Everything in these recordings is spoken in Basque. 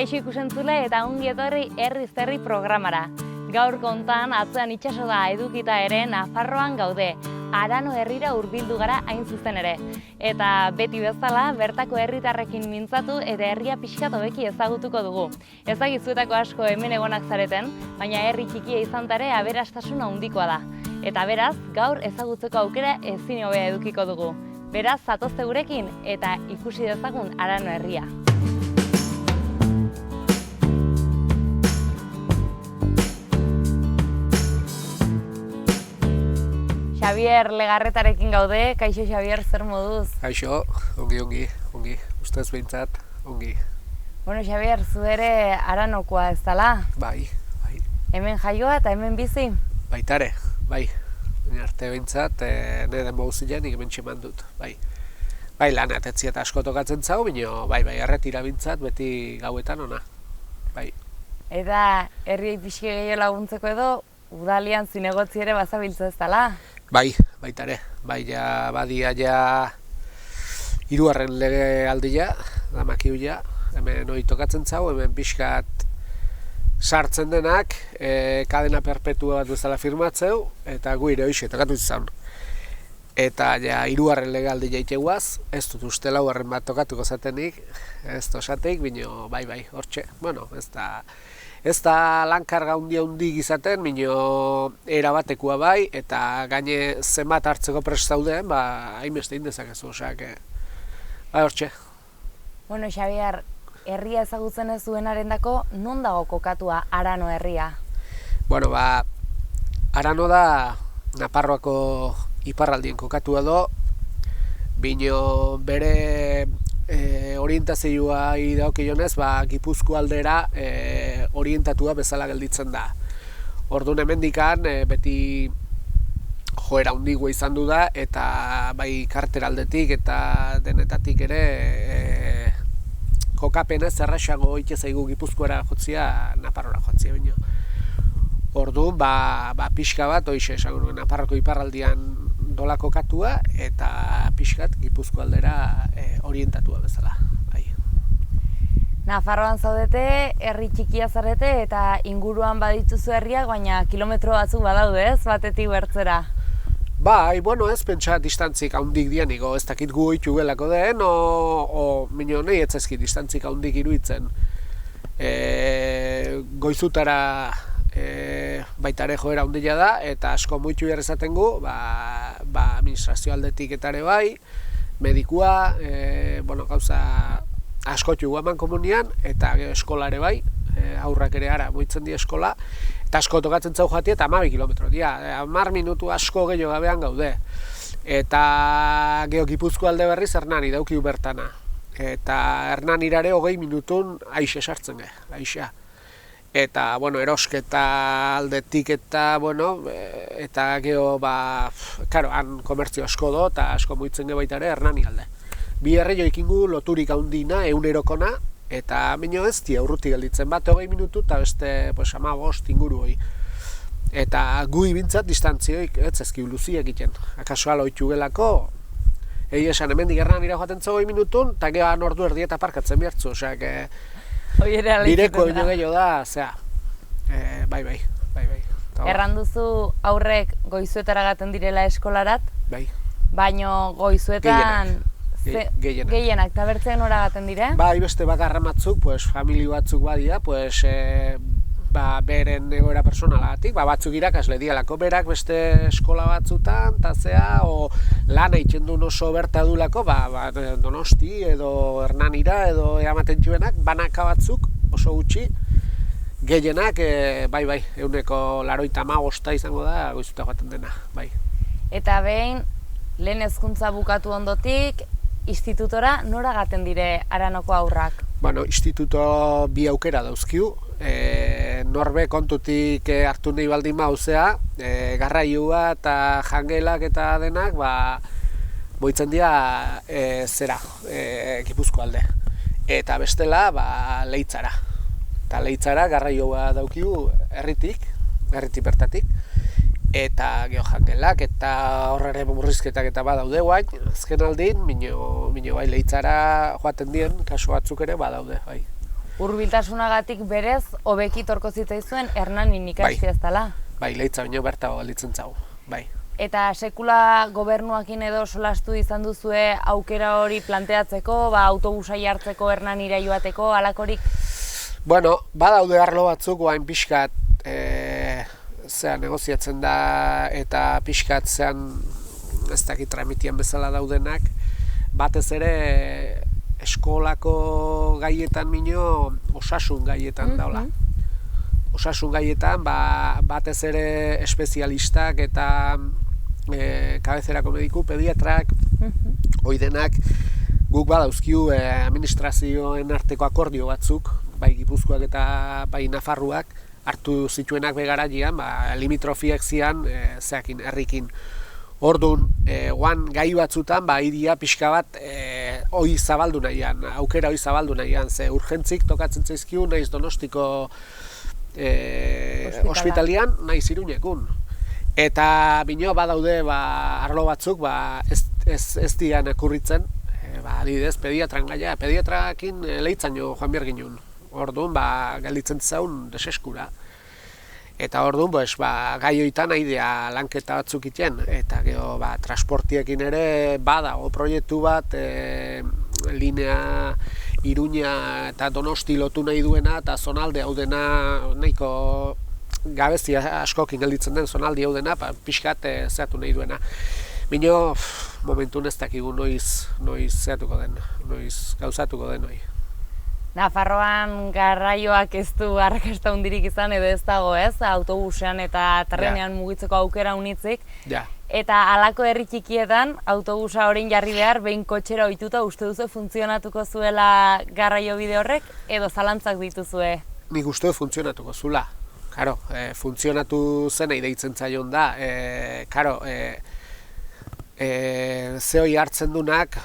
Kaixo ikusentzule eta ongi etorri Herriz Herri programara. Gaur kontan atzean itsaso da edukita ere Nafarroan gaude. Arano herrira hurbildu gara hain zuzen ere. Eta beti bezala bertako herritarrekin mintzatu eta herria pixkat hobeki ezagutuko dugu. Ezagizuetako asko hemen egonak zareten, baina herri txikia izan tare aberastasuna handikoa da. Eta beraz, gaur ezagutzeko aukera ezin hobea edukiko dugu. Beraz, zatozte gurekin eta ikusi dezagun Arano herria. Xabier Legarretarekin gaude. Kaixo Xabier, zer moduz? Kaixo, ongi, ustez behintzat, ongi. Bueno, Xabier, zu ere Aranokoa ez dala? Bai. Hemen jaioa eta hemen bizi? Baitare, bai. Baina arte behintzat, nire mauzilean hemen tximan dut, bai. Bai, lan atetzi eta asko tokatzen zau, bino, bai, erretira bintzat, beti gauetan ona, bai. Eta herriei pixki gehiago laguntzeko edo, udalian zinegotzi ere bazabiltza ez dala? Bai, baitare, bai, badia hirugarren lege aldia, damakiu hemen hori tokatzen zau, hemen pixkat sartzen denak, kadena perpetua bat bezala firmatzeu, eta gu ere hoxe tokatu izan. Eta hirugarren lege aldia iteguaz, ez dut uste laugarren bat tokatuko zatenik, ez tosateik, bino bai, hortxe, bueno, ez da lankarga hundi izaten, bino erabatekua bai, eta gaine zenbat hartzeko prest zauden, hainbeste indezakezu, osak, bai hortxe. Bueno, Xabier, herria ezagutzen ez duenarendako, non dago kokatua Arano herria? Bueno, Arano da Nafarroako iparraldien kokatua do, bino bere orientazioa daukionez, Gipuzkoa aldera orientatua bezala gelditzen da. Orduan hemendikan beti joera handigua izan du da, eta bai karteraldetik eta denetatik ere kokapenez erraxago ite zaigu Gipuzkoara jotzia, Nafarroara jotzia bino. Orduan, pixka bat, hoixe esango nuen, Nafarroko iparraldian dola kokatua eta pixkat Gipuzkoa aldera orientatua bezala. Nafarroan zaudete, herri txikia zarete eta inguruan badituzu herriak, baina kilometro batzuk badaude ez, batetik bertzera? Bai, bueno, ez pentsa distantzik haundik dianiko, ez dakit gu oitu gelako den, minio nahi ez ezki distantzik haundik iruditzen. Goizutara baitare joera handia da, eta asko moitu behar ezaten gu, administrazio aldetik etare bai, medikua, gauza askotxu guaman komunian, eta eskolare bai, aurrak ere ara moitzen di eskola, eta asko tokatzen zau jatia, eta 12 kilometro dia, 10 minutu asko gehiago gabean gaude. Eta Gipuzkoa alde berriz Hernani daukiu bertana, eta Hernanirare 20 minutun aixe sartzen ge, aixa. Eta, erosketa aldetik eta, eta geho, han komertzio asko do, eta asko moitzen ge baita ere Hernani alde. Bi herri joikingu loturik handina, eunerokona, eta minio ez di urruti gelditzen bat 20 minutu, eta beste 15 inguru hoi. Eta gu ibintzat distantzioik ez ezki luzi egiten. Akaso alo oitu gelako, esan hemendik Hernanira joaten 20 minutun, eta gehan ordu erdi eta parkatzen behartzu, osak, direko ino gehiago da, zera, bai. Erran duzu aurrek goizuetara gaten direla eskolarat? Bai. Baino goizuetan gehienak, eta bertzean nora gaten dire? Bai, beste bakarra batzuk, famili batzuk badia, beren egoera personalagatik, batzuk irakasle dialako berak beste eskola batzutan, eta zea, lan egiten duen oso berta dulako, Donosti edo Hernanira edo eamaten juenak, banaka batzuk oso gutxi, gehienak, bai, 185 izango da, goizuta joaten dena, bai. Eta behin, lehen hezkuntza bukatu ondotik, institutora nora gaten dire Aranoko aurrak? Instituto bi aukera dauzkiu, norbe kontutik hartu nahi baldin mauzea, garraioa eta jangelak eta denak, boitzen dira Gipuzkoa alde. Eta bestela, Leitzara. Eta Leitzara garraioa daukiu herritik bertatik. Eta geojangelak eta horrere murrizketak eta badaude guain, azken aldin, minio bai Leitzara joaten dien, kasu batzuk ere badaude, bai. Hurbiltasunagatik berez, hobeki torko zitzaizuen Hernanin ikasi ez dela. Bai, Leitza baino bertago gelditzen zau, bai. Eta sekula gobernuakin edo solastu izan duzue aukera hori planteatzeko, autobusa jartzeko Hernanira joateko, halakorik? Bueno, badaude arlo batzuk, guain pixkat negoziatzen da eta pixkat ez dakit tramitian bezala daudenak, batez ere eskolako gaietan mino osasun gaietan daula. Osasun gaietan batez ere espezialistak eta kabezerako mediku, pediatrak, oidenak guk badauzkiu administrazioen arteko akordio batzuk, bai Gipuzkoak eta bai Nafarroak, hartu zituenak begaraian, limitrofiak zian, herrikin. Orduan, oan gai batzutan, iria pixka bat hoi zabaldu nahian, aukera hoi zabaldu nahian, ze urgentzik tokatzen zaizkiu nahiz Donostiko ospitalian, nahiz Iruñekun. Eta bino badaude arlo batzuk ez dian ekurritzen, adibidez, pediatran gaia, pediatrakin Leitzaino joan behar ginen. Orduan, gelditzen zaun deseskura. Eta orduan, gai hoitan aidea lanketa batzuk iten, eta gero transportiekin ere badago proiektu bat, linea Iruña eta Donosti lotu nahi duena, eta zonalde hau dena nahiko gabezi askokin gelditzen den zonalde hau dena, pixkat zehatu nahi duena. Bino, momentun ez dakigu noiz zehatuko den, noiz gauzatuko den hori. Nafarroan garraioak ez du arrakasta hundirik izan edo ez dago ez, autobusean eta trenean mugitzeko aukera unitzik. Eta halako herri txikietan autobusa orain jarri behar, behin kotxera ohituta uste duzu funtzionatuko zuela garraio bide horrek edo zalantzak dituzue? Nik uste du funtzionatuko zula. Karo, funtzionatu zenei deitzen zaion da. Karo, zehoi hartzen dunak,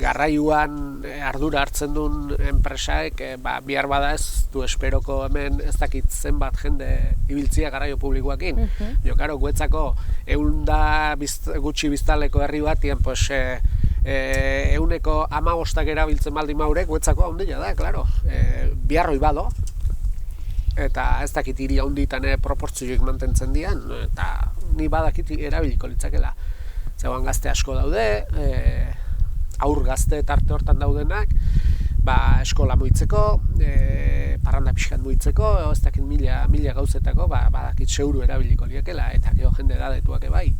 garraioan ardura hartzen duen enpresaek, bihar bada ez du esperoko hemen ez dakit zenbat jende ibiltzia garraio publikoakin. Jo, karo, guetzako gutxi biztaleko herri batian, euneko 15 erabiltzen baldin maurek, guetzako handia da, klaro, biharroi bado. Eta ez dakit hiri handitan proportzioik mantentzen dian, eta ni badakit erabiliko litzakela. Zegoan gazte asko daude, aur gazte tarte hortan daudenak, eskola muitzeko, parranda pixkat muitzeko, ez dakit mila gauzetako, badakit seguru erabiliko liekela, eta gero jende edadetuak bai,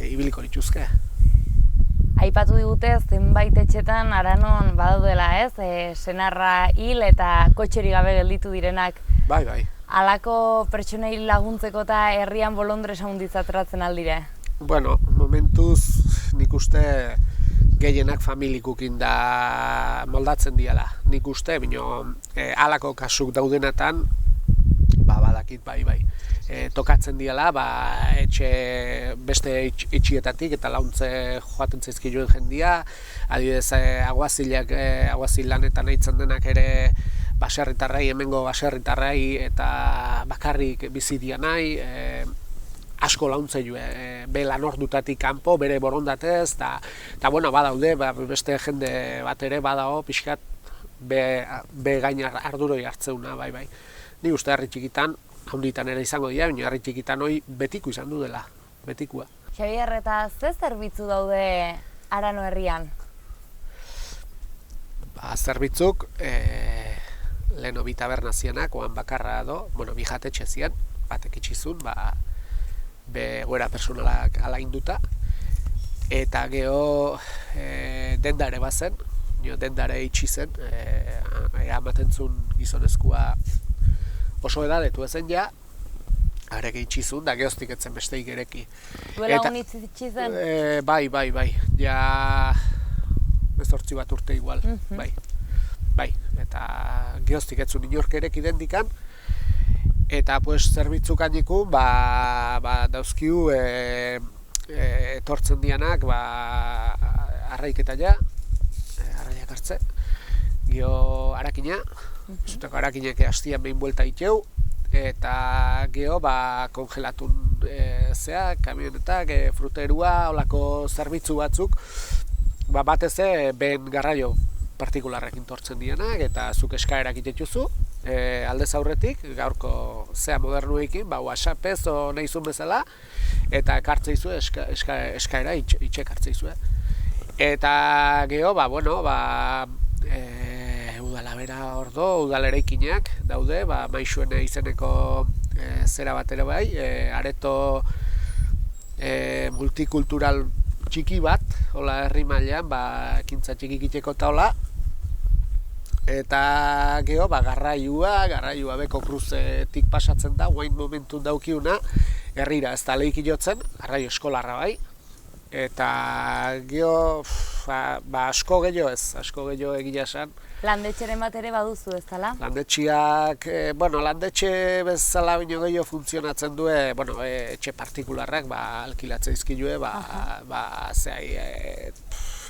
ibiliko lituzke. Aipatu digute zenbait etxetan Aranon badaudela ez, senarra hil eta kotxeri gabe gelditu direnak. Bai. Halako pertsonei laguntzeko eta herrian bolondresa handiz ateratzen aldire? Bueno, momentuz nik uste gehienak familikukin da moldatzen diala. Nik uste, bino halako kasuk daudenatan, badakit bai. Tokatzen diala, beste etxietatik eta launtze joaten zaizkiluen jendia, adibidez aguazil lanetan eitzen denak ere baserritarrei, hemengo baserritarrei eta bakarrik bizitia nahi, asko launtze be lan ordutatik kanpo, bere borondatez, eta badaude, beste jende bat ere badago, pixkat, be gain arduroi hartzeuna, bai. Ni uste herri txikitan, handitan ere izango dira, baina herri txikitan hori betiko izan du dela, betikua. Xabier, eta ze zerbitzu daude Arano herrian? Zerbitzuk, leheno bi taberna zianak, oan bakarra bi jatetxe zian, batek itxizun, goera personalak ala induta, eta geho dendare bazen, dendare itxizen, amaten zuen gizonezkoa oso edadetu ezen ja, areke itxizun, da gehoztik etzen besteik ereki. Duela unitz itxizen? Bai, ja 18 bat urte igual, bai. Eta gehoztik etzun inork ereki dendikan, eta zerbitzuk handikun, dauzkiu etortzen dianak, arraiketa ja, arraiak hartze, geho harakina, zuteko harakinek hastian behin buelta iteu, eta geho kongelatun kamionetak, fruterua, olako zerbitzu batzuk, batez behen garraio partikularrekin tortzen dienak, eta zuk eskaerak itetuzu, aldez aurretik, gaurko zea modernuekin, WhatsAppez o nahizun bezala, eta ekartzeizu eskaera itxek hartzeizu. Eta geho, udala bera ordo, udaleraikinak daude, maixuen izeneko zera bat ere bai, areto multikultural txiki bat, hola herri mailan, ekintza txiki egiteko taola, eta geho, garraioa beko kruzetik pasatzen da, guain momentun daukiuna, herrira ez da lehiki jotzen, garraio eskolarra bai, eta geho, asko gehiago egia esan. Landetxeren bat ere baduzu ez dela? Landetxiak, landetxe bezala bino gehiago funtzionatzen du, etxe partikularrak alkilatze izkilue,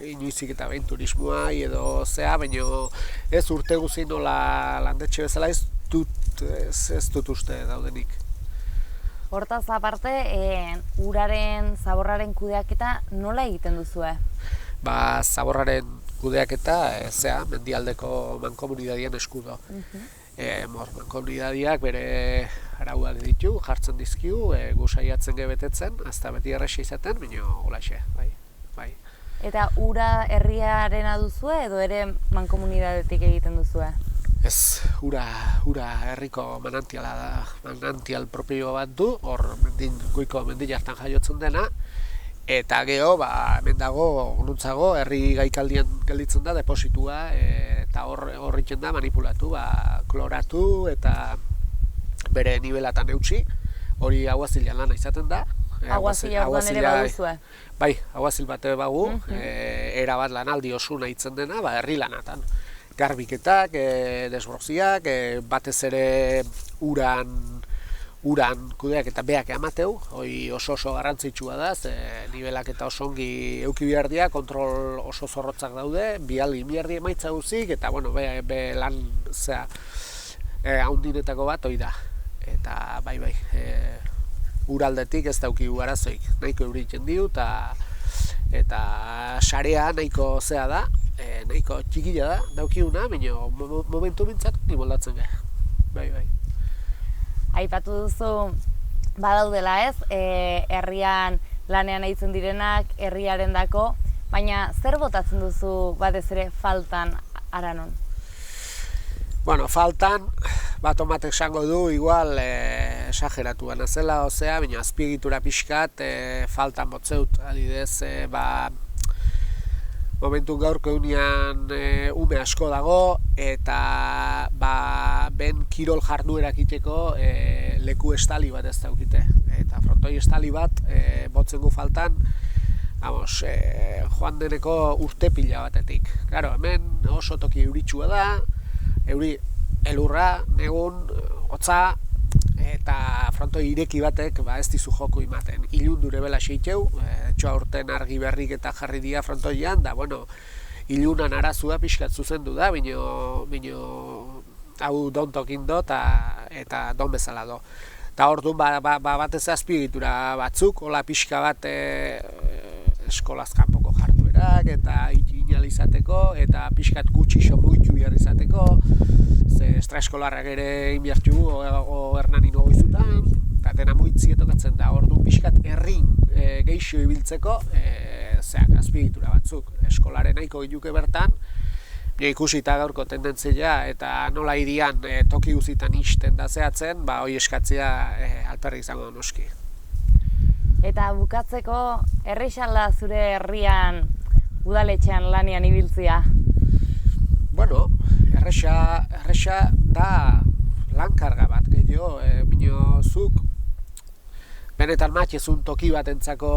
inoizik eta behin turismoa edo zea, baina ez urte guzin nola landetxe bezala ez dut uste daudenik. Hortaz aparte, uraren, zaborraren kudeaketa nola egiten duzue? Zaborraren kudeaketa, mendialdeko mankomunidadien eskudo. Mankomunidadiak bere arauak ditu, jartzen dizkiu, gu saiatzen gebetetzen, hasta beti erresa izaten, baina holaxe, bai. Eta ura herriarena duzue edo ere mankomunidadetik egiten duzue? Ez, ura herriko manantiala da, manantial propio bat du, hor goiko mendila hartan jaiotzen dena, eta geho, hemen dago, nuntzago, herri gaikaldian gelditzen da, depositua, eta hor egiten da manipulatu, kloratu eta bere nibelatan eutxi, hori aguazilean lana izaten da. Aguazila orduan ere baduzue? Bai, aguazil bat bagu, erabat lanaldi osuna itzen dena, herri lanatan. Garbiketak, desbroziak, batez ere uran kudeak eta beak emateu, hori oso garrantzitsua da, nibelak eta oso ongi euki behar dira, kontrol oso zorrotzak daude, bialgi behar dira emaitza guzik, eta be lan haundinetako bat hori da. Eta bai, uraldetik ez daukigu arazoik, nahiko euritzen diu, eta sarea nahiko zea da, nahiko txikila da, daukiuna, baina momentu bintzat ni moldatzen gara. Bai. Aipatu duzu badaudela ez, herrian lanean egiten direnak, herriarendako, baina zer botatzen duzu batez ere faltan Aranon? Faltan, bat omatek esango du, igual esageratuan azela, baina azpiegitura pixkat faltan botzeut, adidez, momentu gaurko egunean ume asko dago, eta ben kirol jarduerak iteko leku estali bat ez daukite. Eta frontoi estali bat botzen gu faltan, joan deneko urte pila batetik. Claro, hemen oso toki euritsua da, elurra, negun, hotza, eta frontoi ireki batek ez dizu joku imaten. Ilundure bela seiteu, etxoa urten argi berrik eta jarri dira frontoian, da, ilunan arazua pixkat zuzendu da, bino hau dontokin do eta don bezala do. Eta orduan batez azpiegitura batzuk, hola pixka bat eskolaz kanpoko jarduerak eta inalizateko, eta pixkat gutxi somuitu behar izateko, estraeskolarrak ere inbiartu Hernanin ogoizutan, eta dena muitzietokatzen da, orduan pixkat herrin geixo ibiltzeko azpiegitura batzuk. Eskolaren nahiko ginuke bertan, ikusita gaurko tendentzia eta nola irian toki guzitan isten da zehatzen, hoi eskatzea alperrik izango noski. Eta bukatzeko, errexalda zure herrian udaletxean lanian ibiltzia? Errexa da lankarga bat, gehiago, zuk benetan matxezun toki bat entzako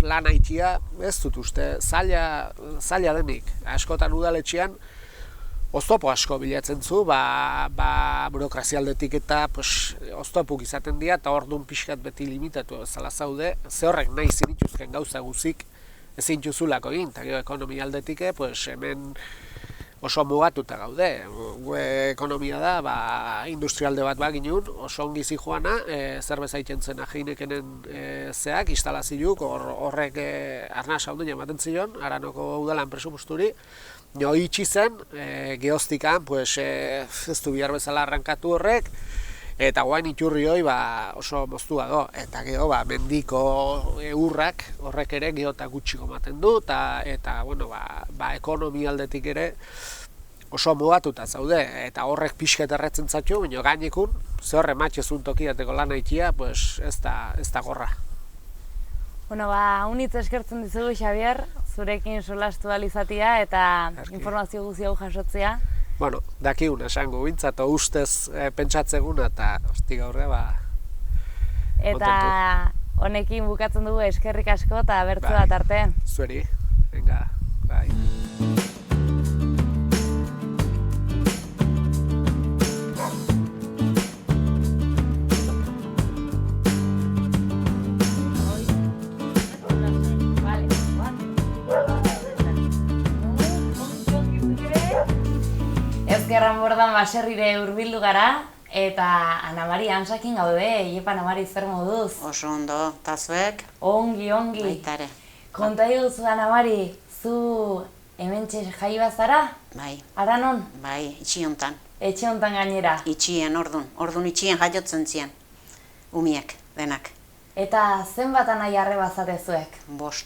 lan haitia, ez dut uste, zaila denik. Askotan udaletxean oztopo asko bilatzen zu, burokrazialdetik eta oztopuk izaten dira, eta orduan pixkat beti limitatu ezala zaude, ze horrek nahi zinituzken gauza guzik ezin txuzulako egin, eta ekonomia aldetik, hemen oso mugatuta gaude. Ekonomia da, industrialde bat baginun, oso ongi zijoana, zerbeza ikentzen ajeinekenen zeak, instalazioak, horrek arnaz hauden ematen zion, Aranoko udalan presuposturi, Jo itxi zen, geoztikan, pues, ez du bihar bezala arrankatu horrek, eta guain iturri hoi oso moztua do. Eta gero mendiko urrak horrek ere geota gutxiko ematen du, eta bueno, ekonomia aldetik ere oso mugatuta zaude, eta horrek pixket erretzen zatu, baina gainekun, ze horre matxezun tokiateko lan haitia, pues ez da gorra. Bueno, unitz eskertzen dizugu, Xabier, zurekin solastu alizatia eta informazio guzti hau jasotzea. Bueno, dakigun esango bintzat, ustez pentsatzeguna eta hosti gaurre, Eta honekin bukatzen dugu eskerrik asko eta bertze bat arte. Zueri, venga, bai. Ezkerran bordan baserrire hurbildu gara, eta Ana Mari Hansakin gaude, Iepa Ana Mari, zer moduz? Oso ondo, eta zuek? Ongi. Baitare. Konta iguzu, Ana Mari, zu hementxe jai bazara? Bai. Aranon? Bai, itxi hontan. Etxe hontan gainera? Itxien, ordun itxien jaiotzen ziren. Umiek, denak. Eta zenbat anai arreba zatezuek? 5.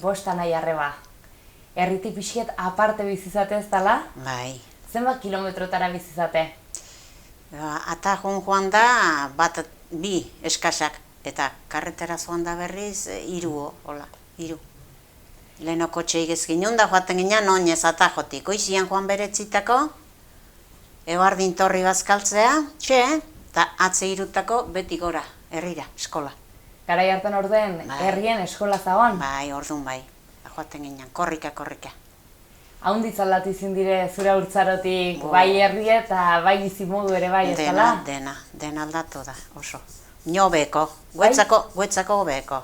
5 anai arreba. Erriti pixket aparte bizizate ez dala? Bai. Zenbat kilometrotara bizizate? Ata joan da, 2 eskasak. Eta karretera zoan da berriz, 3, hola, 3. Leheno kotxeik ez ginen da joaten ginen oinez atajotik. Goizian joan beretzitako, ebardin torri bazkaltzea, eta atze irutako beti gora, herrira, eskola. Garai hartan orden, herrien eskola zagoan? Bai, ordun bai. Joaten ginen, korrika. Haunditz aldatu izin dire zure urtzarotik bai herri eta bai bizimodu ere bai, ez dela? Dena aldatu da, oso. Nio beko, guetzako beko.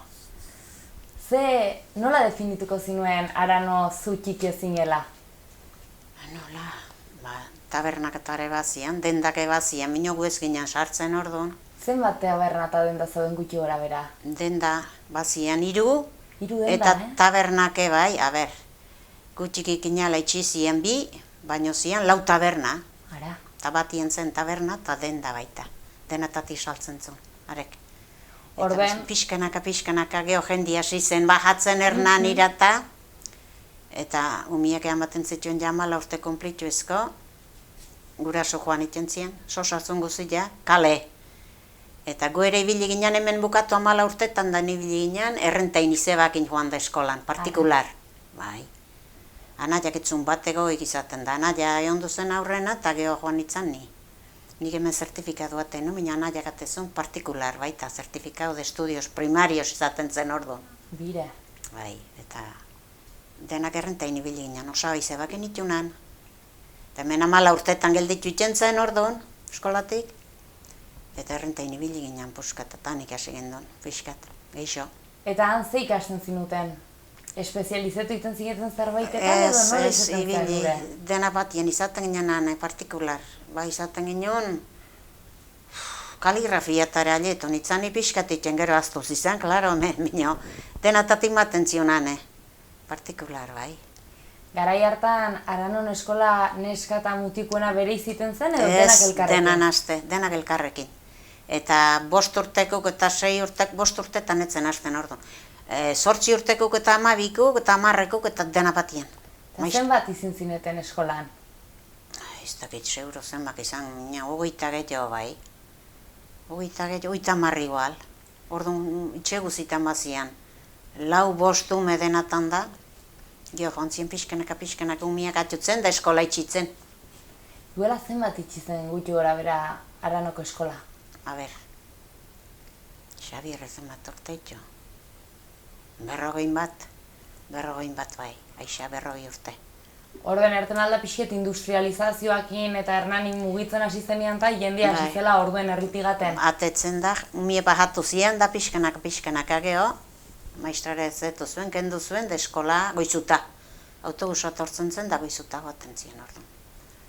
Ze, nola definituko zinuen Arano zu txiki ezinela? Nola, tabernak eta ere bazian, dendak ebazian, minio guez ginen sartzen orduan. Zenbat taberna eta denda zauden gutxi gora bera? Denda bazian 3, denda, eta tabernak bai, gutxik ikinala itxizien 2, baino zian 4 taberna. Ara. Eta batien zen taberna eta denda baita. Denatatik saltzen zuen, arek. Orden. Pixkanaka geho jendi hasi zen bajatzen ernan irata. Eta umiak ematen zituen jamala urte konplitu ezko. Guraso joan iten zien, sosartzun guztia, kale. Eta goere ibili ginen hemen bukatu 14 urtetan da ibili ginen, errentain izebakin joan da eskolan, partikular. Bai. Anaiak etzun batego izaten da, anaia egon duzen aurrena eta geho joan itzan ni. Nik hemen zertifikatu baten, baina anaiak atezun partikular, baita, zertifikatu de estudios primarios izaten zen orduan. Bire. Bai, eta denak errentain ibili ginen, osa izebakin itunan. Eta hemen 14 urtetan gelditu itzen zen orduan, eskolatik. Eta errentain ibili ginen puskat, eta nik hasi gendun, fiskat, geixo. Eta han ze ikasten zinuten? Espezializatu iten zineten zerbaitetan edo nola izaten zen gure? Dena batien izaten ginen partikular. Ba, izaten ginen kaligrafia eta realietu, nitzani pixkatitzen gero aztuz izan, klaro, minio. Dena tatik maten zionane, partikular, bai. Garai hartan, Aranon eskola neska eta mutikuena bere iziten zen edo denak elkarrekin? Ez, denak elkarrekin. Eta 5 urtekuk eta 6 urtek, 5 urtetan etzen hasten orduan. 8 urtekuk eta 12kuk eta 10kuk eta dena batien. Eta zenbat izin zineten eskolan? Ez dakit seguro zenbak izan, 20 gehiago bai. 30 igual. Orduan itxe guzitan bazian. 4-5 ume denatan da. Gio jontzien pixkanaka umiak atutzen da eskola itxitzen. Duela zenbat itxitzen gutxi gora bera Aranoko eskola? A ber, Xabier zenbat urteitxo. 40 bat bai, aixa 40 urte. Orden erten alda pixket industrializazioakin eta Hernanin mugitzen hasi zenean eta jendea hasi zela orduen erritigaten. Atetzen da, umie bajatu zian da pixkanaka geho, maestrare ez zetu zuen, kendu zuen, da eskola goizuta. Autobusa tortzen zen da goizuta goaten zian orduan.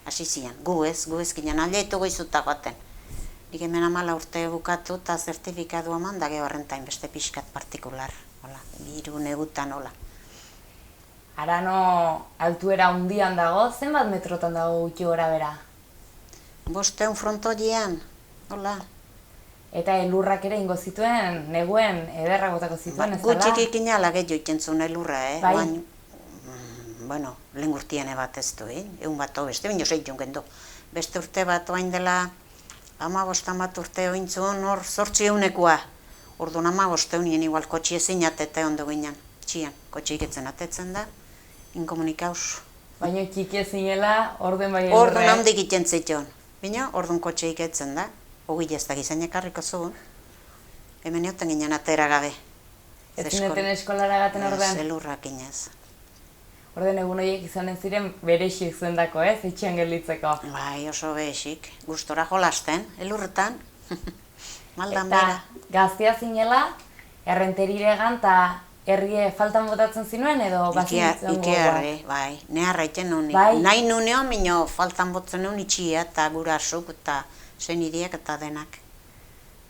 Hasi zian, gu ez ginen aldeitu goizuta goaten. Nik hemen 14 urte bukatu eta zertifikatu eman, da geho errentain beste pixkat partikular, hola, 3 negutan, hola. Arano altuera hundian dago, zenbat metrotan dago gutxi gora bera? 500 frontoian, hola. Eta elurrak ere ingo zituen, neguen ederra botako zituen, ez dela? Gutxik ikinala gehiago ikentzun elurra, Bai. Bueno, lehen urtiene bat ez du, egun bat beste, baina zeitzun gendo. Beste urte bat oain dela, 15 bat urte ointzun, hor 800-ekoa. Orduan 15 eunien igual kotxi ezin atete ondo ginen, txian, kotxi iketzen atetzen da, inkomunikauz. Baina txiki zinela, orden bai elurre. Orduan handik iten zitzon, baina orduan kotxi iketzen da, hogi ez da gizainak harriko zuen, hemen eoten ginen atera gabe. Ez zineten eskolara gaten orden? Zelurrak inez. Orden egun horiek izanen ziren berexik zuendako, ez? Etxean gelditzeko. Bai, oso behesik, gustora jolasten, elurretan, maldan Eta bera. gaztea zinela, errenteriregan eta herrie faltan botatzen zinuen edo bazintzen Ikearre, bai, neharra iten nuen. Bai. Nahi nuneo, minio faltan botzen nuen itxia eta gurasuk eta senideak eta denak.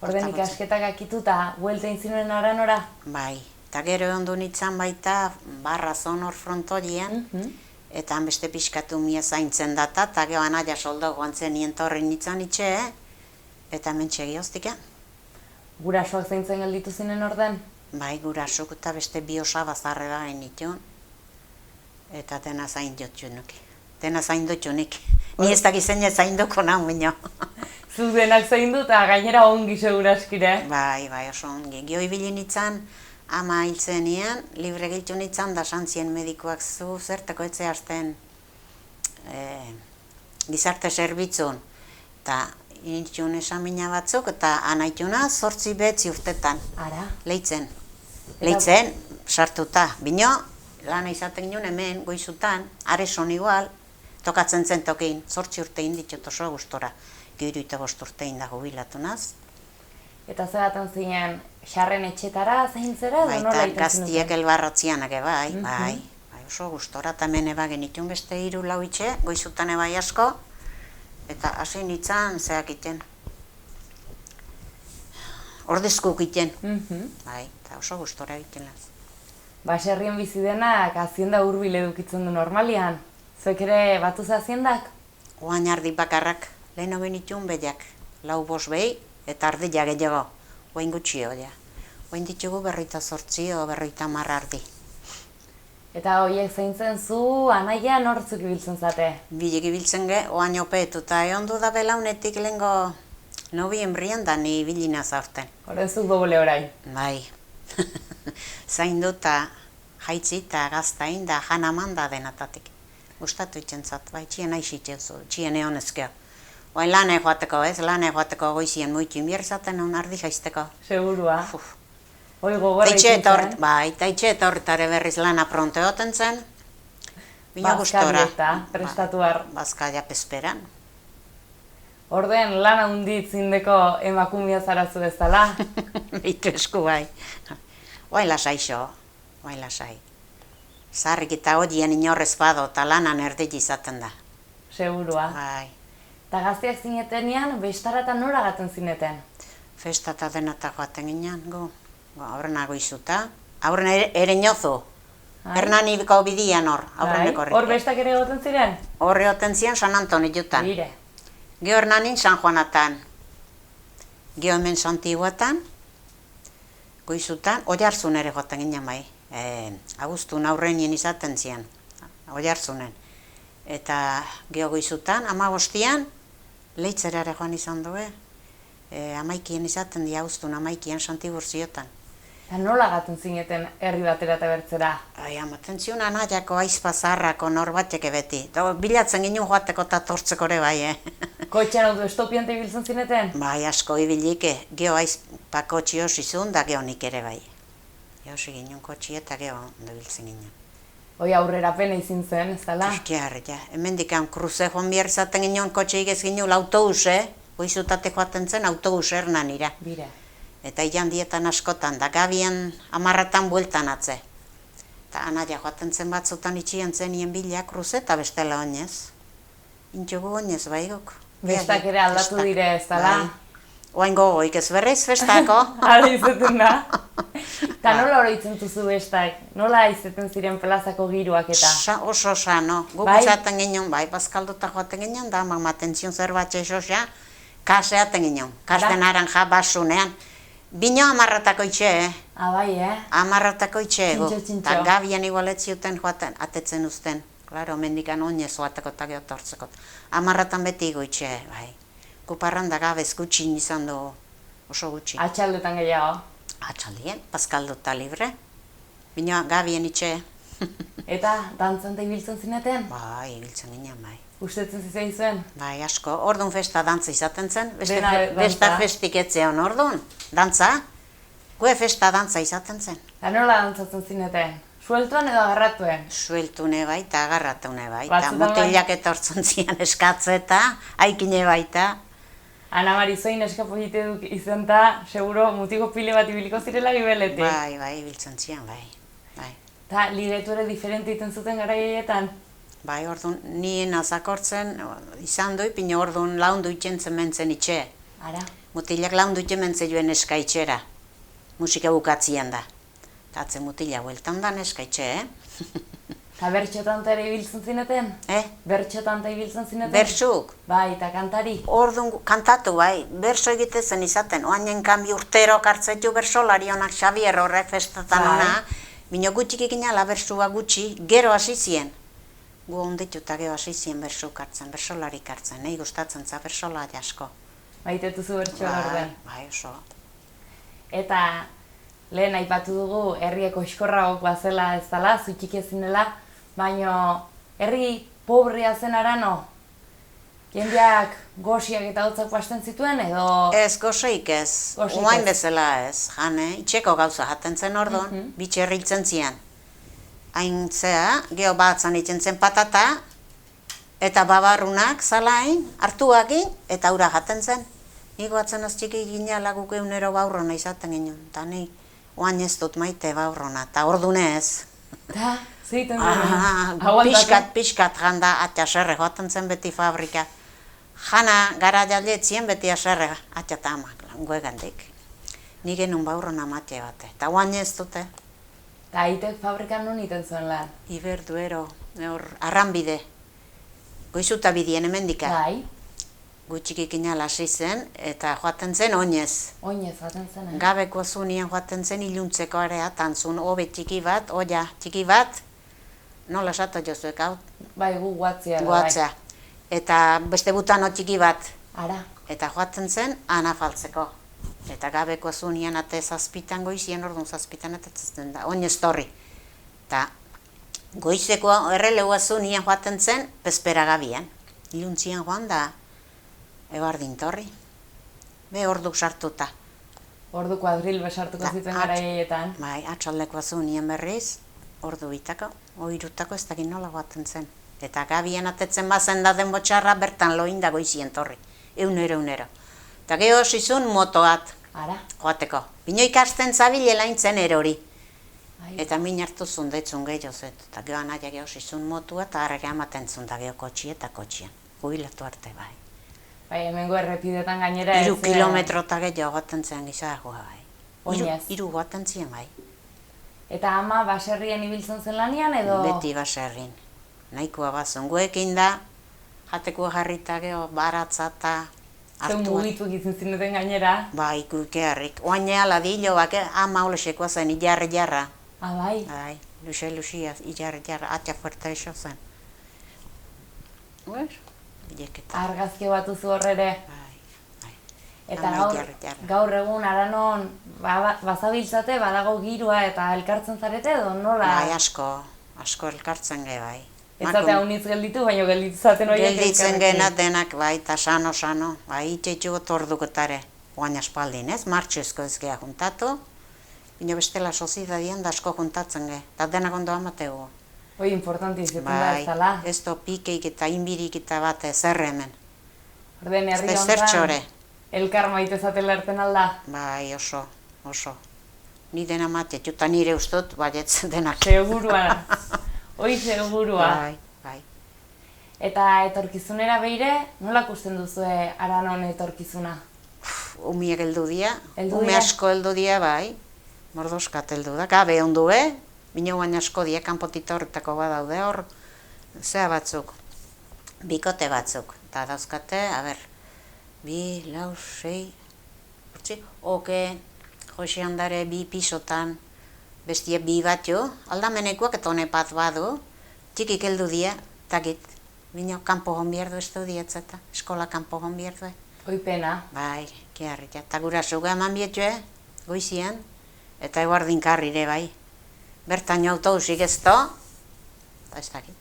Orden ikasketak akitu eta bueltein zinuen Aranora? Bai, eta gero ondu nintzen baita barra zon hor frontoian, eta han beste pixkatu mia zaintzen data, eta gero anaia soldo guantzen nien torri nintzen itxe, eta mentxegi hoztika. Gurasoak zaintzen gelditu zinen orden? Bai, gurasuk eta beste bi osabazarre da genitun, eta dena zain dutxunik. Dena zain dutxunik. Ni ez dakizen ez zain duko nahu bineo. Zu denak zaindu eta gainera ongi seguraskire. Bai, oso ongi. Gio ibili nintzen, ama hiltzen nian, libre giltu nintzen, da santzien medikoak zu zertako etze hasten gizarte zerbitzun. Eta initxun esamina batzuk, eta anaituna 8 urtetan. Ara? Leitzen, sartuta. Bino, lana izaten ginen hemen, goizutan, areson igual, tokatzen zen tokein, 8 urte inditxot oso gustora. Gero eta 5 urte inda jubilatu naz. Eta zeraten zinen, xarren etxetara zaintzera edo nola Baita iten gaztiek elbarrotzianak bai, oso gustora, eta hemen eba genitun beste 3-4 itxe, goizutan ebai asko, eta hasi nintzen zeak iten. Ordezkuk iten, bai, eta oso gustora egiten laz. Baserrien bizi denak hazienda hurbil edukitzen du normalian. Zuek ere batuz haziendak? Oain ardi bakarrak, lehen benitun behiak, 4-5 behi, eta ardila gehiago, oain gutxio, ja. Oain ditugu 28 o 30 ardi. Eta horiek zaintzen zu, anaia nortzuk ibiltzen zate? Bilek ibiltzen ge, oain opeetu, eta ondu da belaunetik lehenko noviembrian da ni bilina zaurten. Horren zuk doble orain. Bai, zaindu eta jaitzi eta gaztain da janaman da denatatik. Gustatu itxentzat, bai, txien aixitzen zu, txien egon ezkeo. Oain lane joateko, ez, lane joateko goizien muitu inbierzaten hon ardi jaizteko. Segurua. Hoi gogorra ikintzen. Bai, eta itxe eta horretare berriz lana pronto egoten zen. Bina gustora. Bazkarieta, prestatuar. Bazkaria pesperan. Orden lana hunditzindeko emakumia zarazu bezala. Beitu esku bai. Oain lasai xo, oain lasai. Zarrik eta hodien inorrez bado eta lanan erdit izaten da. Segurua. Bai. Eta gazteak zinetenean, bestaratan nora gaten zineten? Festata denata joaten ginen, gu. Aurrena goizuta. Aurrena ere niozu. Hernaniko bidian hor, aurreneko horretik. Hor bestak ere goten ziren? Horre goten ziren San Antoni jutan. Bire. Gio Hernanin San Juanatan. Gio hemen Santiguatan. Goizutan, Oiartzun ere goten ginen bai. Agustun aurrenien izaten ziren. Oiartzunen. Eta gio goizutan, 15an, leitzera ere joan izan du, amaikien izaten di Agustun, amaikien Santibur ziotan. Eta nola gaten zineten herri batera eta bertzera? Ai, amaten zion anaiako aizpazarrako norbateke beti. Bilatzen ginen joateko eta tortzeko ere bai, Kotxean hau du estopiante ibiltzen zineten? Bai, asko ibilike, geho aizpako txiosi zuen da geho nik ere bai. Gehosi ginen kotxi eta geho ondo biltzen ginen. Hoi aurrera pena izin zen, ez dala? Ja, hemendikan kruze joan behar izaten ginen kotxe igez ginen autobuse, goizutate joaten zen autobus Hernanira. Bire. Eta ilan dietan askotan, da gabian 10etan bueltan atze. Eta anaia joaten zen batzutan itxian zenien bila kruze eta bestela oinez. Intxugu oinez bai guk. Bestak ere aldatu dire, ez dala? Oain gogoik ez berriz festako. Hala izaten da. Eta nola oroitzen duzu bestak? Nola izeten ziren plazako giroak eta? Oso sano. Guk izaten ginen, bai, bazkalduta joaten ginen, da, maten zion zerbatxe esosa, kaseaten ginen. Kaste naranja basunean. Bino amarratako itxe, Bai, Amarratako itxe egu. Txintxo. Eta gabian igualetziuten joaten, atetzen uzten. Klaro, mendikan oinez joateko eta geotortzeko. Amarratan beti igo itxe, bai. Kuparran da gabez gutxi izan du, oso gutxi. Atxaldetan gehiago. Atxaldien, paskalduta libre. Bino gabien itxe. Eta dantzan da ibiltzen zineten? Bai, ibiltzen ginen, bai. Ustetzen zizuen? Bai, asko. Orduan festa dantza izaten zen. Dena Besta dantza. festik etzean orduan. Dantza. Gue festa dantza izaten zen. Eta nola dantzatzen zineten? Sueltuan edo agarratuen? Sueltune bai, eta agarratune bai. Eta Batzutan bai. mutilak etortzen zian eskatzeta, haikine baita. Ana Mari, zoin eskapolite duk izan ta, seguro mutiko pile bat ibiliko zirela gibeletik. Bai, ibiltzen zian, bai. Eta ligetu ere diferente iten zuten garaietan? Bai, orduan, nien azakortzen, izan doi, pino orduan laundu itxentzen mentzen itxe. Ara? Mutilak laundu itxe mentzen joen eskaitxera. Musika bukatzien da. Tatze mutila hueltan da eskaitxe, Eta bertxotan ere ibiltzen zineten? Bertxotan ibiltzen zineten? Bersuk. Bai, eta kantari? Orduan kantatu bai, berso egitezen izaten. Oainen kanbi urtero kartzetu bersolari honak Xavier horrek festatan ona. Bino gutxik eginala bersua gutxi, gero hasi zien. Gu onditu eta gero hasi zien bersu kartzen, bersolari kartzen. Nahi gustatzen za bersolari asko. Maitetuzu bertxoa orden? Bai, oso. Eta lehen aipatu dugu herrieko eskorragok bazela ez dela, zutxik ezinela, baina herri pobrea zen Arano? Jendeak goxiak eta hotzak pasten zituen edo? Ez, gozoik ez. Oain bezala ez. Jane, itxeko gauza jaten zen orduan, bitxerri hiltzen zian. Hain zea, geho batzan itzen zen patata, eta babarrunak zalain, hartuakin, eta ura jaten zen. Nigo atzen aztxiki ginala guk eunero baurrona izaten ginen, eta ni oain ez dut maite baurrona, eta ordune ez. Eta, zeiten duen? Pixkat janda, atia serre joaten zen beti fabrika. Jana gara jaldetzien beti aserre, atia eta amak, langoegandik. Ni genuen baurrona mate bate, eta oain ez dute. Eta aitek fabrikan non iten zuen lan? Iberduero, arranbide, goizuta bidien emendika. Bai. Gutxik inala hasi zen, eta joaten zen oinez. Oinez joaten zen, Gabeko zunien joaten zen iluntzeko area, tantzun obe txiki bat, oia txiki bat, nola esatu jozuek hau? Bai, gu guatzea. Guatzea. Eta beste butano txiki bat. Ara. Eta joaten zen, anafaltzeko. Eta gabeko zunien ate zazpitan goizien, orduan zazpitan atatzen da, oinez torri. Eta goizeko erreleua zunien joaten zen, pespera gabian. Iluntzien joan da, ebardin torri. Be orduk sartuta. Ordu kuadril besartuko zituen garaietan. Bai, atxaldeko zunien berriz, ordu bitako, oirutako ez dakit nola joaten zen. Eta gabian atetzen bazen da den botxarra bertan loin da goizien torri. Eunero. Eta geho zizun motoat. Ara. Joateko. Bino ikasten zabilela intzen erori. Eta min hartu zundetzun gehiago zet. Eta geho anaia geho zizun motua eta harrega amaten zun da geho kotxi eta kotxian. Jubilatu arte bai. Bai, hemengo errepidetan gainera ez. 3 kilometro eta gehiago joaten zen gizargoa bai. Oinez. 3 joaten ziren bai. Eta ama baserrien ibiltzen zen lanian edo? Beti baserrin. Nahikoa bazun guekin da, jateko jarrita geho baratza eta Zeu mugitu egiten zineten gainera? Bai, ikuikearrik. Oaine ala dilo bak, ama olesekoa zen, ilarra. Bai? Bai, luxia, ilarra, atia fuerta iso zen. Bileketa. Argazki bat duzu horrere? Bai. Eta gaur egun Aranon bazabiltzate, badago girua eta elkartzen zarete edo nola? Bai, asko elkartzen ge bai. Ez zate haunitz gelditu, baina gelditzaten horiek elkarrekin. Gelditzen gena denak bai, eta sano. Bai, itxetxu tordukotare. Oain aspaldin ez, martxoezko ez geha juntatu. Bino bestela sozidadien da asko juntatzen ge, eta denak ondo amategu. Hoi importanti izaten da ez dala? Bai, ez do pikeik eta inbirik eta bat zerre hemen. Orden herri honetan elkar maite zatela erten alda? Bai, oso. Ni dena mate, eta nire ustot, baietz denak. Segurua. Hoi segurua. Bai. Eta etorkizunera beire, nola ikusten duzue Aranon etorkizuna? Umiek heldu dia, ume asko heldu dia bai. Mordoskat heldu da, gabe ondu, Bino baina asko dia kanpotita horretako badaude hor, zea batzuk, bikote batzuk, eta dauzkate, bi, lau, sei, oke, Jose handare bi pisotan, bestia bi bat jo, aldamenekuak eta hone bat badu, txikik heldu dia, takit, bino kanpo hon bierdu ez du dietzeta, eskola kanpo hon bierdu. Oipena. Bai, kiarrik, eta gura zuga eman bietue, goizien, eta eguardinkarri ere bai. Bertaino autobusik ez to, eta ez dakit.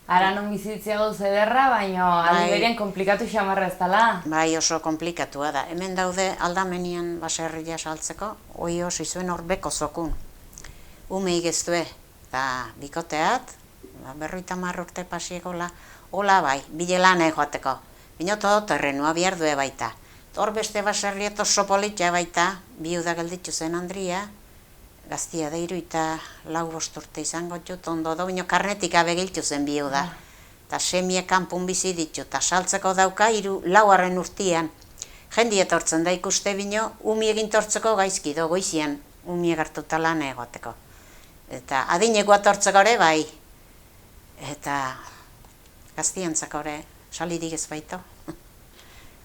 Aranon bizitzia gauz ederra, baina aldi berien komplikatu xamarra ez dela. Bai, oso komplikatua da. Hemen daude aldamenien baserria saltzeko, hoi oso izuen hor beko zokun. Umeik ez due, eta bikoteat, 50 urte pasieko hola bai, bile lan joateko. Binoto terrenua behar due baita. Hor beste baserria oso politia baita, biuda gelditu zen Andria, gaztia deiru eta 4-5 urte izango jut, ondo da, bino karnetik abegiltu zen biuda. Eta semie kanpun bizi ditu, eta saltzeko dauka 4. urtean. Jendi etortzen da ikuste bino, umi egin tortzeko gaizki do goizian, umi egartuta lan egoteko. Eta adineko atortzeko ere bai, eta gaztiantzako ere salirik ez baito.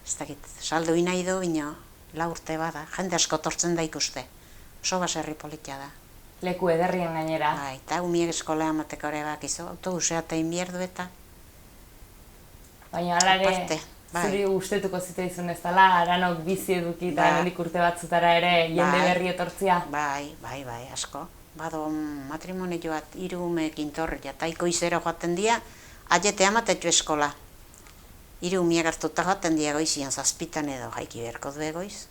Ez dakit, saldu nahi du bino 4 urte bada, jende asko tortzen da ikuste. Oso baserri politia da. Leku ederrien gainera. Bai, eta umiek eskola amateko ere bakizu, autobusea eta inbierdu eta. Baina alare, zuri ustetuko ziteizun ez dela, Aranok bizi eduki eta hemendik urte batzutara ere jende berri etortzia. Bai, asko. Bado matrimonioat 3 umeekin torria, taiko izero joaten dia, aiete amatetu eskola. 3 umiek hartuta joaten dia goizian, 7 edo jaiki berko du egoiz.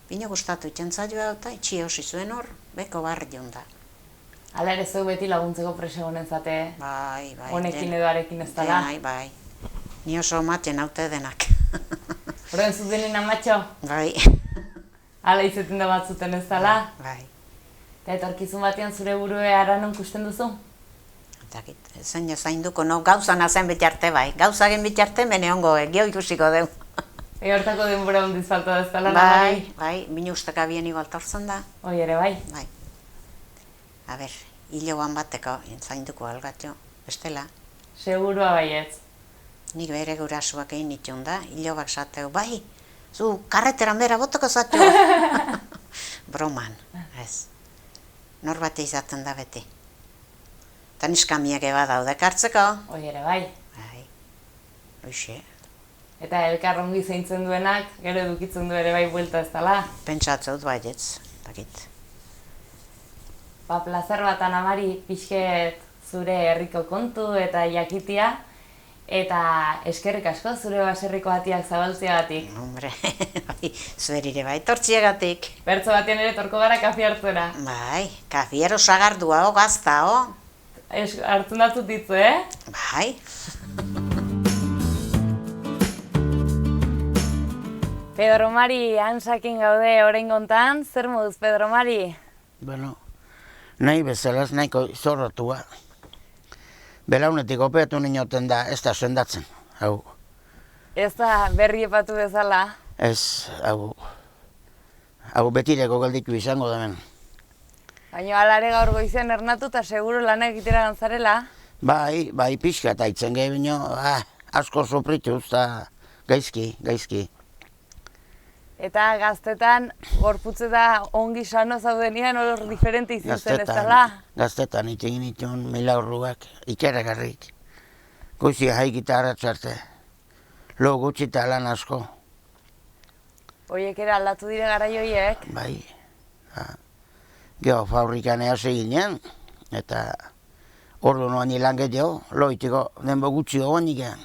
Bino gustatu itxentzaioa eta itxi hosi zuen hor, beko barri da. Hala ere zeu beti laguntzeko prese honen zate, bai, honekin edo arekin ez dela. Bai, ni oso maten haute denak. Horren zutenen amatxo? Bai. Hala izeten da batzuten ez dela? Bai. Eta etorkizun batean zure burue Aranon kusten duzu? Etakit, zein zainduko, no, gauzan azen bitarte bai. Gauzagen bitarte mene ongo, gio ikusiko deu. Hortako denbora hundiz falta ez dela namari? Bai, bine usteka bien igual tortzen da. Hoi ere bai? Bai. A ber, hiloan bateko, zainduko algatxo, bestela. Segurua baietz. Nik bere gurasuak egin itxun da, hilobak zateu, bai, zu karreteran bera botoko zateu. Broman, ez. Norbate izaten da beti. Eta niskamiak eba daude kartzeko. Hoi ere bai? Bai, hoxe. Eta elkarrongi zeintzen duenak, gero edukitzen du ere bai buelta ez dela? Pentsatzeut baietz, dakit. Plazer bat Anamari, pixket zure herriko kontu eta jakitia, eta eskerrik asko zure baserriko atiak zabaltziagatik. Hombre, zuerire bai, tortziagatik. Bertzo batean ere torko gara kafi hartzera. Bai, kafiero sagardua, gazta, Hartzen datzut ditzu, Bai. Pedro Mari, hansakin gaude orain gontan, zer moduz Pedro Mari? Bueno, nahi bezalaz nahiko zorrotua. Belaunetik opeatu ninoten da, ez da sendatzen, hau. Ez da berri epatu bezala? Ez, hau betireko gelditu izango da ben. Baina alare gaur goizean ernatu eta seguro lanak egitera gantzarela? Bai, pixka eta itzen gehi bino, asko soprituz eta gaizki. Eta gaztetan, gorputze da ongi sano zaudenian hor diferente izin zen ez dela? Gaztetan itegin itun milaurruak, ikeragarrik. Goizia haikita arratzarte, lo gutxi eta lan asko. Oiek ere aldatu dire gara joiek? Bai, geho fabrikan eaz eginen, eta ordu noan ilan gehiago, loitiko denbo gutxi goan ikean.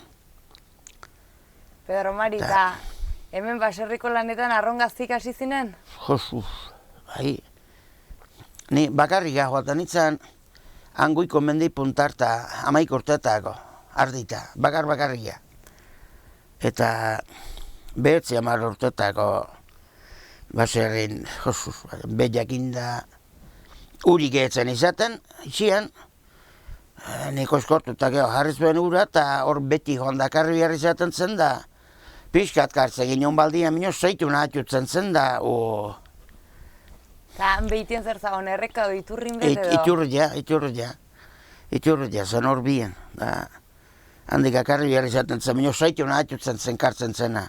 Pedro Mari, eta hemen baserriko lanetan arrongaztik hasi zinen? Josuz, bai. Ni bakarrik joatan itzan, anguiko mendi puntarta 11 urtetako, ardita, bakarria. Eta 9 urtetako baserrin, Josuz, behiakin da urik etzen izaten, itxian, niko eskortuta geho jarri zuen ura, eta hor beti hondakarri behar izaten zen da, pixkat kartze ginen baldian minio zeitu nahatutzen zen da, Eta han behitien zer zagon, erreka edo iturrin bet edo? Iturria, zen hor bien. Handik akarri behar izaten zen, baina saitu nahatutzen zen kartzen zena.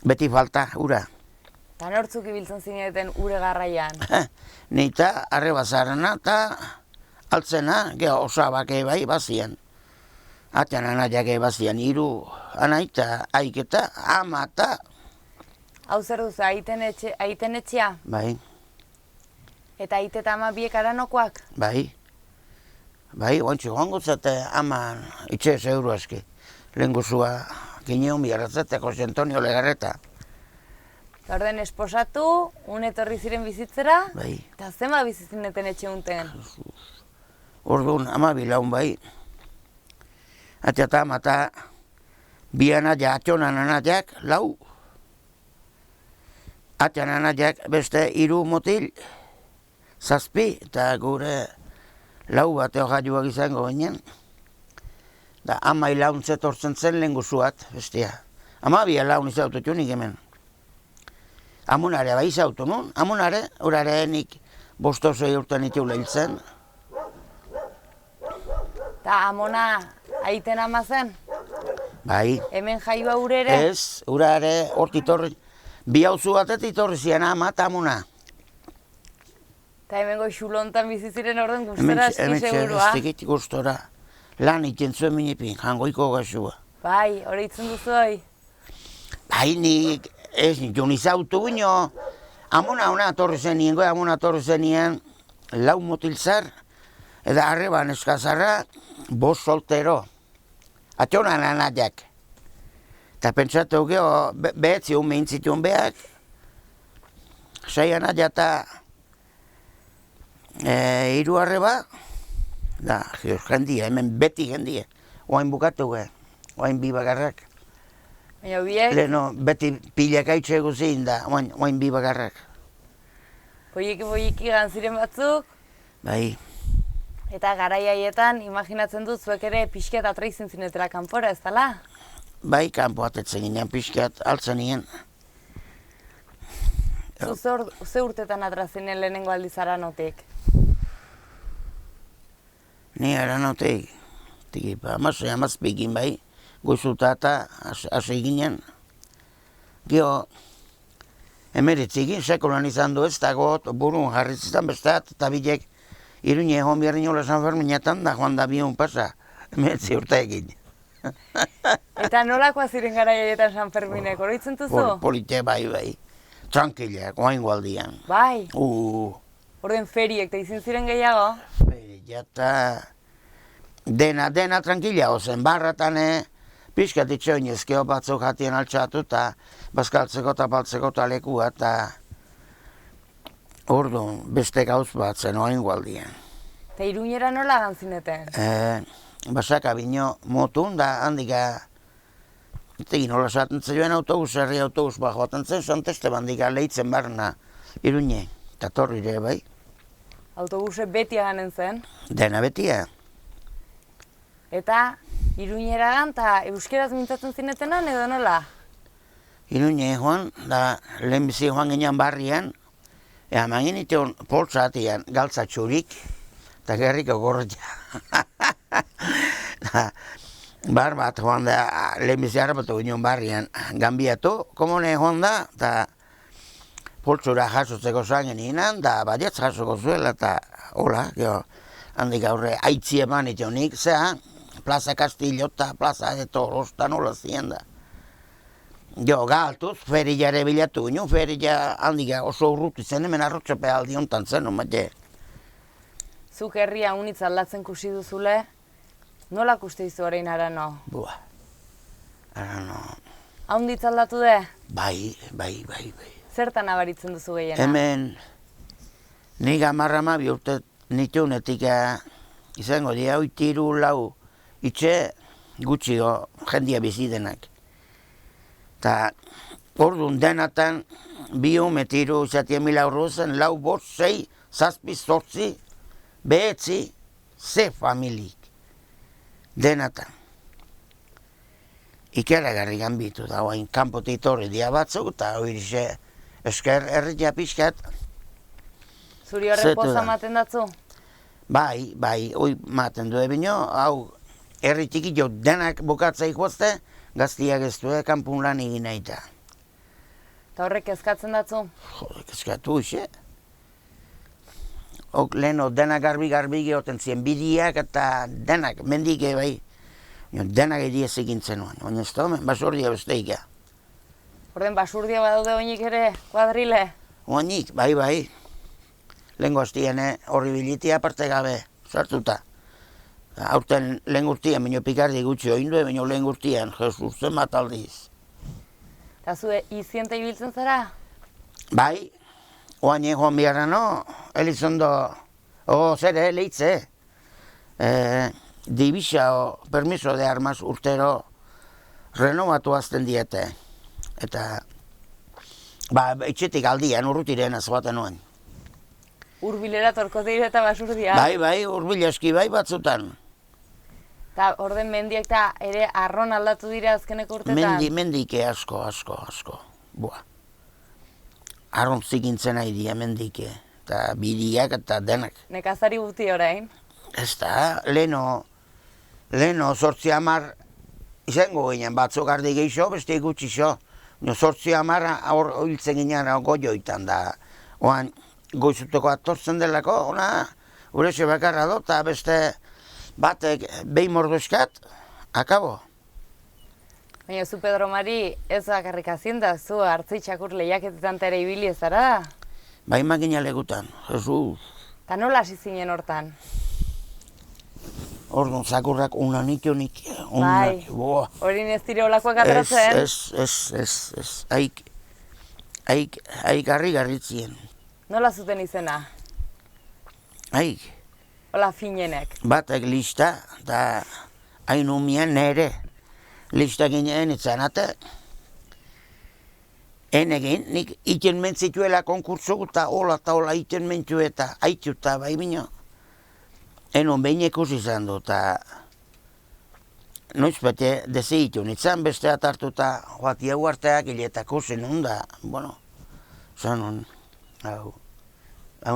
Beti falta, ura. Eta nortzuk ibiltzen zineten ure garraian? Nita, arreba zarena eta altzena, geho osabak bai bazien. Atean anaiak bazien, hiru anaita, aiketa, ama eta... Hau zer duzu, aiten etxea? Bai, Eta aite eta ama biek aranokoak? bai. Bai, oantxe joango zate aman itxez euro eski. Lehen guzua gineon biarratzete, Jose Antonio Legarreta. Orden esposatu, etorri ziren bizitzera? Bai. Eta zema bizizineten etxe unten? Orduan, ama bilaun bai. Eta amata bi anaia, atxonan anaiak, lau. Atean anaiak beste hiru motil, zazpi, eta gure lau bateo jaiuak izango ginen. Da ama ilaun zetortzen zen lehen guzuat, bestia. Ama bia laun izautu nik hemen. Amunare bai izautu nun, amunare, urare nik bostozoi urten itiu lehiltzen. Eta amona aiten ama zen? Bai. Hemen jaioa urere? Ez, urare hortitorri, bi hauzu batet itorri zian ama eta amuna. Eta hemengo xulontan biziziren orden guztara eski segurua? Hemen guztora. Lan iten zuen minipin, jangoiko gazua. Bai, hori itzen duzu hoi? Bai, nik, ez, jon izautu gino, amuna torri zenien, amuna torri zenien, lau motilzar, eta arreban eskazarra, bost soltero. Atxonan anaiak. Eta pentsatu geho, behetzi humein zituen behak, sei anaia eta hiru arreba, da, jendia, hemen beti jendia. Oain bukatu ge, oain bi bakarrak. Baina biek? Leheno, beti pilak aitxe guzin da, oain bi bakarrak. Poiki ziren batzuk? Bai, Eta garai haietan, imaginatzen dut zuek ere pixkat atraizin zinetela kanpora, ez dala? bai, kanpo atetzen ginen pixkat, altzen nien. Zu ze urtetan atrazinen lehenengo aldiz aranotik? Ni aranotik, tikipa, amazpikin bai, goizuta eta hasi ginen. Gio, emeritzikin, sekulan izan du ez dago, burun jarritzitan bestat, eta bilek, Iruñe egon behar niola San Ferminetan da joan da bion pasa, emeritzi urte egin. Eta nolakoa ziren garai haietan San Ferminek, oroitzen duzu? Polite bai, tranquilak, oain gualdian. Bai? Orden feriek, eta izin ziren gehiago? Feria eta dena tranquila ozen, barratan pixkat itxoinezkeo batzuk jatien altxatu eta bazkaltzeko eta baltzeko eta lekua eta orduan beste gauz bat zen oain gualdian. Eta Iruñera nola gantzineten? Basaka bino motun da handika egin nola esaten zuen autobus, herri autobus bat joaten zen, Santeste bandika lehitzen barna Iruñe, eta torrire bai. Autobuse beti aganen zen? Dena betia. Eta Iruñera gan, eta euskeraz mintzatzen zinetenan edo nola? Iruñe joan, da lehenbizi joan ginen barrian, eman geniteon poltsatian galtza txurik, eta gerriko gorria. Bar bat joan da, lehenbizi harrapatu ginen barrian, ganbiatu, komone joan da, eta poltsura jasotzeko zan geninan, da badiatz jasoko zuela, eta hola, geho, handik aurre aitzi eman itonik, zea, Plaza Castillo eta Plaza de Toros, eta nola zien da. Jo, galtuz, ferilare bilatu ginen, ferila handik oso urruti zen, hemen arrotxope aldi hontan zen, omate. Zuk herria unitz aldatzen kusi duzule, nola kuste izu orain arano? Bua, arano. Haunditz aldatu de? Bai. Zertan abaritzen duzu gehiena? Hemen, nik 10 urte nitunetik izango dira, oitiru lau itxe gutxio jendia bizi denak. Eta orduan denatan bi metiru izatien 1000 euro zen, lau bost, 6, 7, 8, behetzi, ze familik. Denatan. Ikeragarri ganbitu da, oain kanpotik torri dia batzuk, eta horixe Esker herritia pixkat, Zuri horrek Zetu poza da. ematen datzu? bai, hoi maten du bino, hau, herri txiki jo denak bukatzaik bozte, gaztiak ez du, kanpun lan egin nahi eta. Eta horrek kezkatzen datzu? Jode, kezkatu, xe? Ok, leheno, denak garbi gehoten ziren, bidiak eta denak, mendike bai. Denak ediez egintzen nuen, baina ez da, basordia besteika. Orden basurdia badaude oinik ere, kuadrile? Oinik, bai. Lehenko hastien horri bilitia aparte gabe, sartuta. Aurten lehen guztien, baina pikardi gutxi oindu, baina lehen guztien, Jesus, zenbat aldiz. Eta zu iziente ibiltzen zara? Bai, oain joan biharra no, Elizondo, zere, leitze. Divisa o permiso de armas urtero renovatu azten diete. Eta, etxetik aldian urrutiren azbaten nuen. Hurbilera torko dire eta basurdia? Bai, hurbil eski bai batzutan. Eta orden mendiak eta ere arron aldatu dira azkeneko urtetan? Mendike asko. Boa. Arron zikintzen nahi dira mendike. Eta bidiak eta denak. Nekazari guti orain? Ez da, leheno 8-10 izango ginen, batzuk ardi gehiago, beste gutxi zo. 8-10 hor hiltzen ginen goioitan da. Oan, goizuteko atortzen delako, ona, urexe bakarra do, eta beste batek behin morduzkat, akabo. Baina zu Pedro Mari ez bakarrik azienda, zu hartzi txakur lehiaketetan ere ibili ez zara? Bai makina legutan, Jesus. Eta nola hasi zinen hortan? Orduan, zakurrak unanik, Bai, horin ez dire olakoak atratzen? Ez, haik garritzien. Nola zuten izena? Haik, Ola finenek. batek lista, eta hain umian nere. Lista ginen itzanate. Enegin, nik iten mentzituela konkursu, eta hola iten mentzu eta haitzuta bai bino. Enon behin ikusi izan du, eta noiz bete dezeitu nintzen beste atartuta joatia uarteak hiletak usin da, bueno, zan hau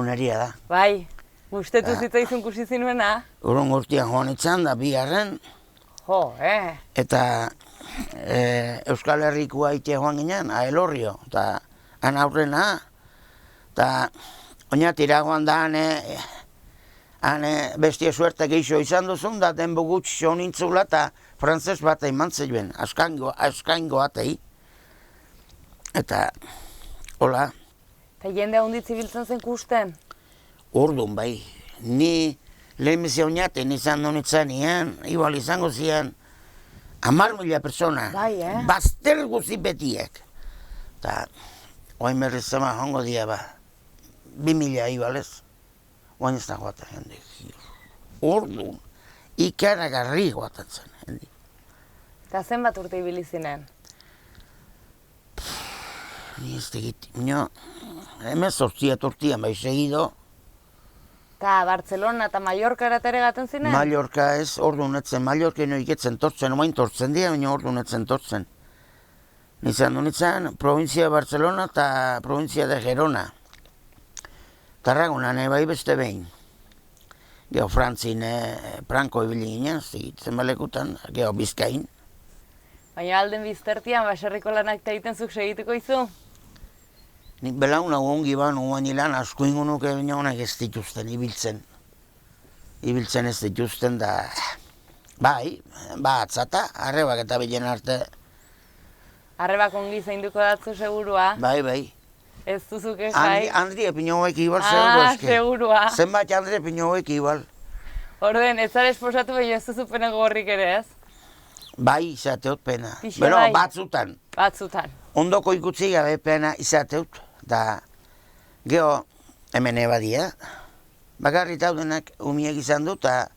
naria da. Bai, gustetu zitzaizun kusi zinuena? Urun gurtian joan nintzen da, bigarren, Jo, eta Euskal Herrikoa ite joan ginen, Elorrio, eta han aurrena, eta oinatira joan da, bestia suerte gehiago izan duzun, da denbo gutxi jo nintzula eta frantzes bat eman zegoen, askaingo atei. Eta, hola, eta jende handitzi biltzen zen kusten? orduan bai, ni lehenbizia oinaten izan dunitzen nien, igual izango zian, 10.000 persona, Bai, bazter guzi betiek. Eta, oain berriz zema jongo dia ba, 2.000 igualez. Oain ez da joaten jende. Orduan, ikaragarri joaten zen jende. Eta zenbat urte ibili zinen? Ni ez tegit, hemen 8 urtean bai segido. Eta Bartzelona eta Mallorca ere gaten zinen? Mallorca ez, orduan etzen, Mallorca iketzen tortzen, oain tortzen dira, baina orduan etzen tortzen. Nizan du nintzen, provintzia Barcelona eta provintzia de Gerona. Tarragonan bai beste behin. Gero Frantzin Pranko ibili ginen, zigitzen balekutan, gero Bizkain. Baina alden biztertian, baserriko lanak eta egiten zuk segituko izu? Nik belauna ongi ban, oan ilan asko ingo nuke baina honak ez dituzten, ibiltzen. Ibiltzen ez dituzten da... Bai, atzata, arrebak eta bilen arte. Arrebak ongi zainduko datzu segurua? Bai. Ez duzuk egai? Andria Piñoek igual seguro eske. Segurua. Zenbat Andria Piñoek igual. Orden, ez zara esposatu baina ez duzu pena gorrik ere ez? Bai, izateut pena. Pixe Beno, bai. batzutan. Batzutan. Ondoko ikutzi gabe pena izateut. Da, geho, hemen ebadia. Bakarri taudenak umiek izan dut, eta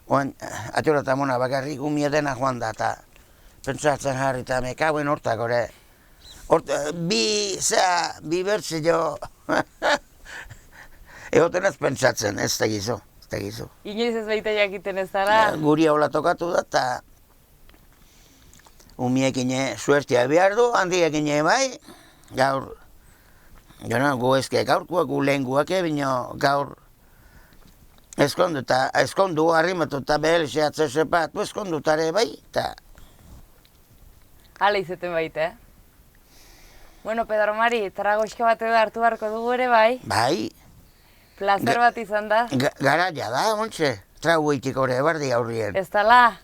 oan, atorata mona bakarrik umie dena joan da, eta pentsatzen jarri eta mekauen hortak, bi bertze jo, egoten ez pentsatzen, ez tegizu. Inoiz ez baita jakiten ez zara? Guri hola tokatu da, eta umiekin suertia behar du, handiak bai, gaur Gero, gu ezke gaurkoak gu lehenguak bino gaur eskondu, eta eskondu harrimatu eta behel zehatze sepatu eskondu tare bai, eta... Hala izaten baita, Bueno, Pedro Mari, tragoxka bat edo hartu beharko dugu ere bai? Bai. Plazer bat izan da. Garaia da, ontxe, tragoitik ore bardi aurrien. Ez dala,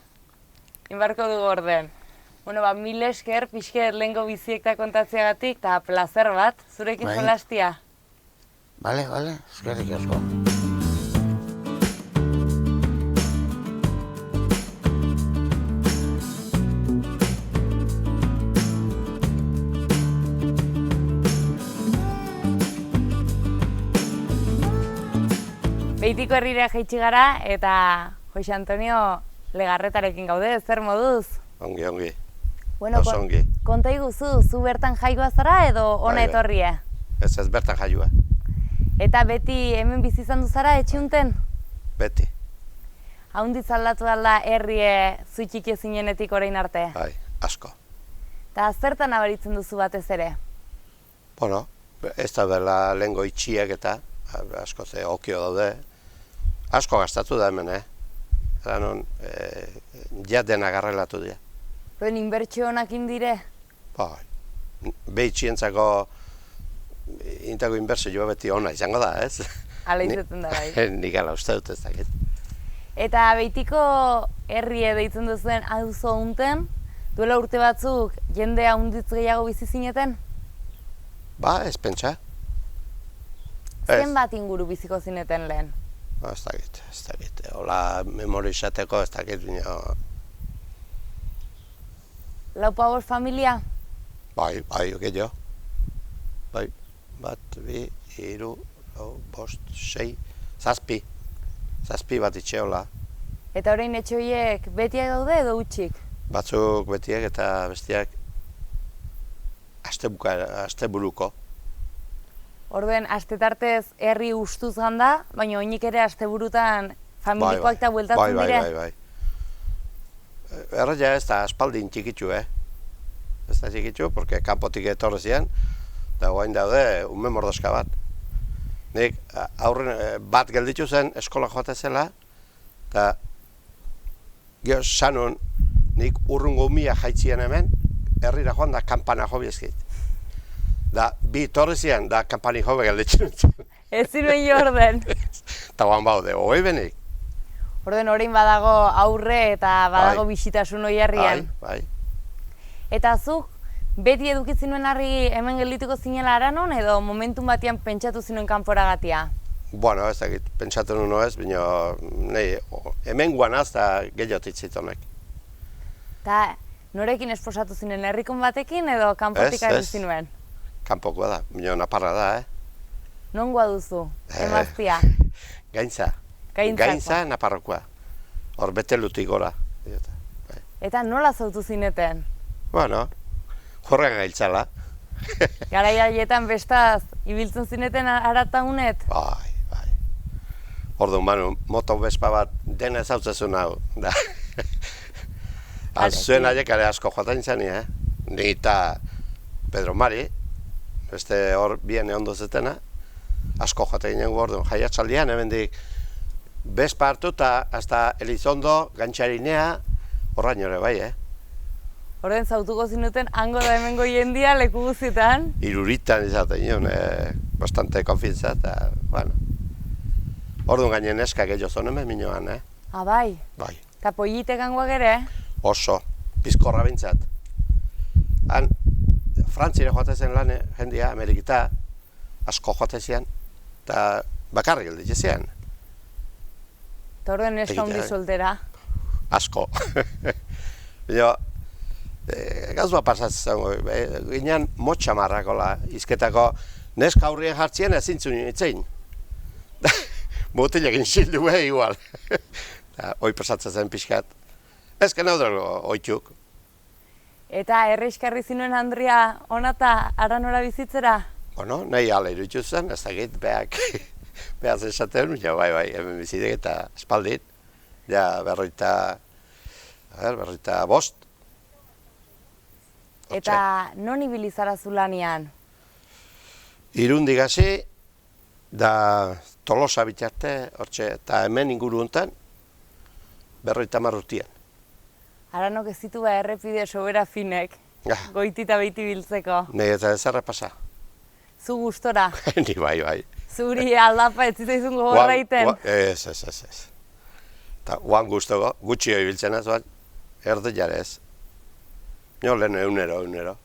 inbarko dugu orden. Bueno, mil esker, pixke lehengo biziekta kontatzeagatik, eta plazer bat, zurekin Bai. jolastia. Bale, eskerrik asko. Beitiko herrira jaitsi gara, eta Jose Antonio Legarretarekin gaude, zer moduz? Ongi. Bueno, Oso ongi. konta iguzu, zu bertan jaioa zara edo ona Bai. etorria? Ez bertan jaioa, Eta beti hemen bizi izan du zara etxiunten? beti. Haundiz aldatu da herrie zu txiki zinenetik orain arte. Bai, asko. Eta zertan nabaritzen duzu batez ere? Bueno, ez da dela lehengo itxiak eta asko ze okio daude. Asko gastatu da hemen, Eta non, ja dena garrelatu dira. Horren inbertsio honak indire? Bai, behitxientzako intako inbertsioa beti ona izango da, ez? Hala izaten da bai. Nik ala uste dut ez dakit. Eta beitiko herrie deitzen duzuen auzo unten, duela urte batzuk jende haunditz gehiago bizi zineten? Ba, ez pentsa. Ez. Zenbat inguru biziko zineten lehen? Ba, ez dakit. Hola, memoria izateko ez dakit, bino... Laupa bost familia? Bai, gehiago. Bai, 1, 2, 3, 4, 5, 6, 7. 7 bat itxeola. Eta orain etxe horiek betiak daude edo utxik? Batzuk betiak eta bestiak asteburuko. Orduen, astetartez herri ustuz ganda, baina oinik ere asteburutan familikoak eta bueltatzen dire? Bai. Erraia ez da aspaldin txikitzu, Ez da txikitzu, porque kanpotik etorri zian, eta guain daude ume mordoska bat. Nik aurren bat gelditu zen eskola joate zela, eta gero sanon nik urrungo umia jaitzien hemen, herrira joan da kampana jo biezkit. Da, bi torri zian, da kampani jo gelditzen. Ez zinuen jo orden. Eta guan baude, hogei benik. Orden orain badago aurre eta badago Bai. bisitasun hoi herrian. Bai. Eta zuk beti edukitzen nuen harri hemen geldituko zinela Aranon edo momentun batean pentsatu zinuen kanporagatia? Bueno, ez dakit, pentsatu nuen ez, baina hemen guanaz eta gehiago honek. Eta norekin esposatu zinen, herrikon batekin edo kanpotik ari zinuen? Kanpokoa da, baina naparra da, Nongoa duzu, emaztia? Gaintza. Gaintzako. Gaintza naparrokoa. Hor bete lutik gora. Eta nola zautu zineten? Bueno, jorrean gailtzala. Garai haietan bestaz, ibiltzen zineten aratahunet? Bai. Orduan, Manu, moto bespa bat dena ezautzezun hau. Zuen haiek ere asko joaten izan, Ni eta Pedro Mari, beste hor bien egon zetena, asko joaten ginen orduan jaiatxaldian, hemendik bespa hartu eta hasta Elizondo, Gantxarinea, horraino ere bai, Orden zautuko zinuten hango da hemengo jendia leku guztietan? Iruritan izaten nion, bastante konfientza eta, bueno. Orduan gainen neska gehiago zonen minoan, Ah, bai? Bai. Eta pollitek hangoak ere? Oso, bizkorra bintzat. Han, Frantzire joate zen lan jendia, Amerikita, asko joate zian, eta bakarrik gelditzen zian. Eta orden neska hundi soltera? Asko. Baina, gauz bat pasatzen, ginen motxamarrakola izketako neska aurrien jartzien ezin zuen itzein. Botilekin sildu igual. Hoi pasatzen zen pixkat. Ezken hau dago oitxuk. Eta erreiskarri zinuen Andria onata Aranora bizitzera? Bueno, nahi ala iruditu zen, ez dakit, behak esaten, bai, hemen bizitek eta espaldit. Ja, berroita bost. Eta non ibili zara zu lanean? Irundik hasi, da Tolosa bitarte, hortxe, eta hemen inguru hontan, 50 urtean. Aranok ez ditu errepide sobera finek, goiti eta beiti biltzeko. Nei eta ezarra pasa. Zu gustora, Ni bai. zuri aldapa ez zitzaizun gogorra iten. Ez. Eta oan guztoko, gutxi ibiltzen ez, erdi jare ez. Nio lehen eunero.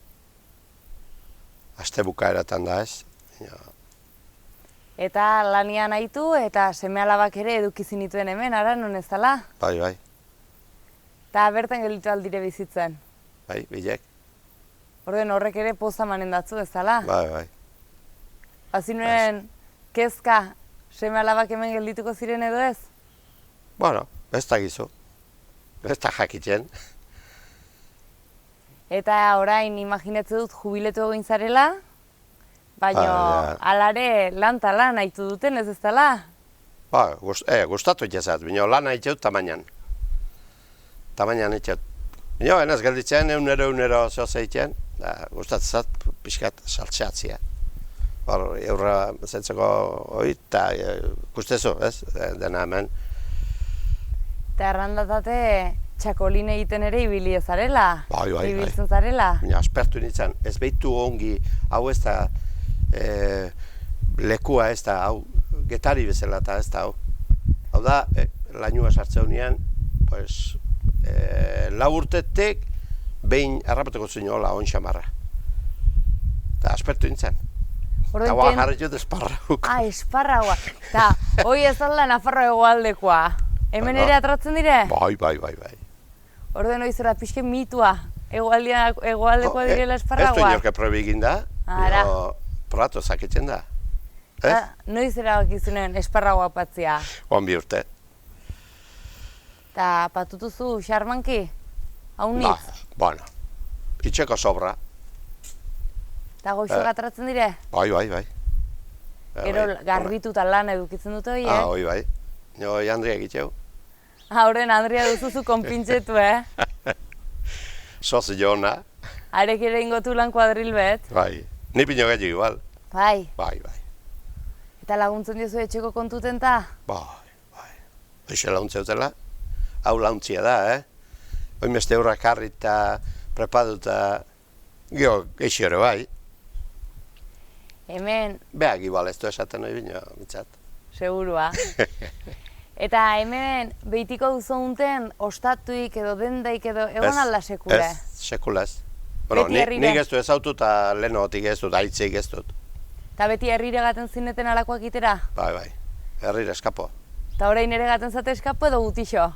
Aste bukaeratan da ez. Eta lanian aitu eta seme-alabak ere eduki zinituen hemen, Aranon ez dela? Bai. Eta bertan gelditu aldire bizitzen. Bai, bilek. Orden horrek ere poza manen datzu ez dela? Bai. Bazinuen kezka seme-alabak hemen geldituko ziren edo ez? Bueno, ez da gizu. Ez da jakitzen. Eta orain imaginatze dut jubiletu egin zarela, baina alare lan ta lan haitu duten ez dela? Ba, gustatu jazat, bino lan haitxeut tamainan. Tamainan haitxeut. Bino, enaz gelditzen, eunero zeo zeitzen, gustatzat pixkat saltxeatzia. Eurra zentzeko hori, eta gustezu, ez, dena hemen. Eta errandatate txakolin egiten ere ibili zarela? Bai. Ibiltzen zarela? Baina aspertu nintzen, ez behitu ongi, hau ez da lekua ez da, hau getari bezala eta ez da hau. Hau da, lainua sartzeu nian, pues, 4 urtetik behin harrapeteko zuen hola on xamarra. Eta aspertu nintzen. Eta hoa jarri jut esparrauk. Esparraua. Eta hoi ez alda Nafarroa hegoaldekoa. Hemen ere atratzen dire? Bai. Orden hori zera pixke mitua. Hegoaldekoa direla esparraua. Ez du inorke probi egin da. Probatu zakitzen da. Noiz erabakizunen esparraua patzia? Oan 2 urte. Eta patutuzu xarmanki? Hau nitz? Bueno, itxeko sobra. Eta goxoak atratzen dire? Bai. Gero garbitu eta lan edukitzen dute hori, Hoi bai. Nio Andria egiteu. Horren Andria duzuzu konpintxetu, Sozi jona. Arek ere ingotu lan kuadril bet. Bai. Ni pino gehiago igual. Bai. Bai. Eta laguntzen diozu etxeko kontuten ta? Bai. Hoxe laguntzea dutela. Hau launtzia da, Hoi meste eurrak harri eta prepadu eta geho geixore bai. Hemen... Beak igual ez du esaten hori bino, mitzat. Segurua. Eta hemen behitiko duzu unten ostatuik edo dendaik edo egon alda sekule? Ez, sekula ez. Bueno, nik ez du ez autu eta lehenotik ez dut, aitzeik ez dut. Eta beti herrire gaten zineten alakoak itera? Bai. Herrire eskapo. Eta orain ere gaten zate eskapo edo gutixo?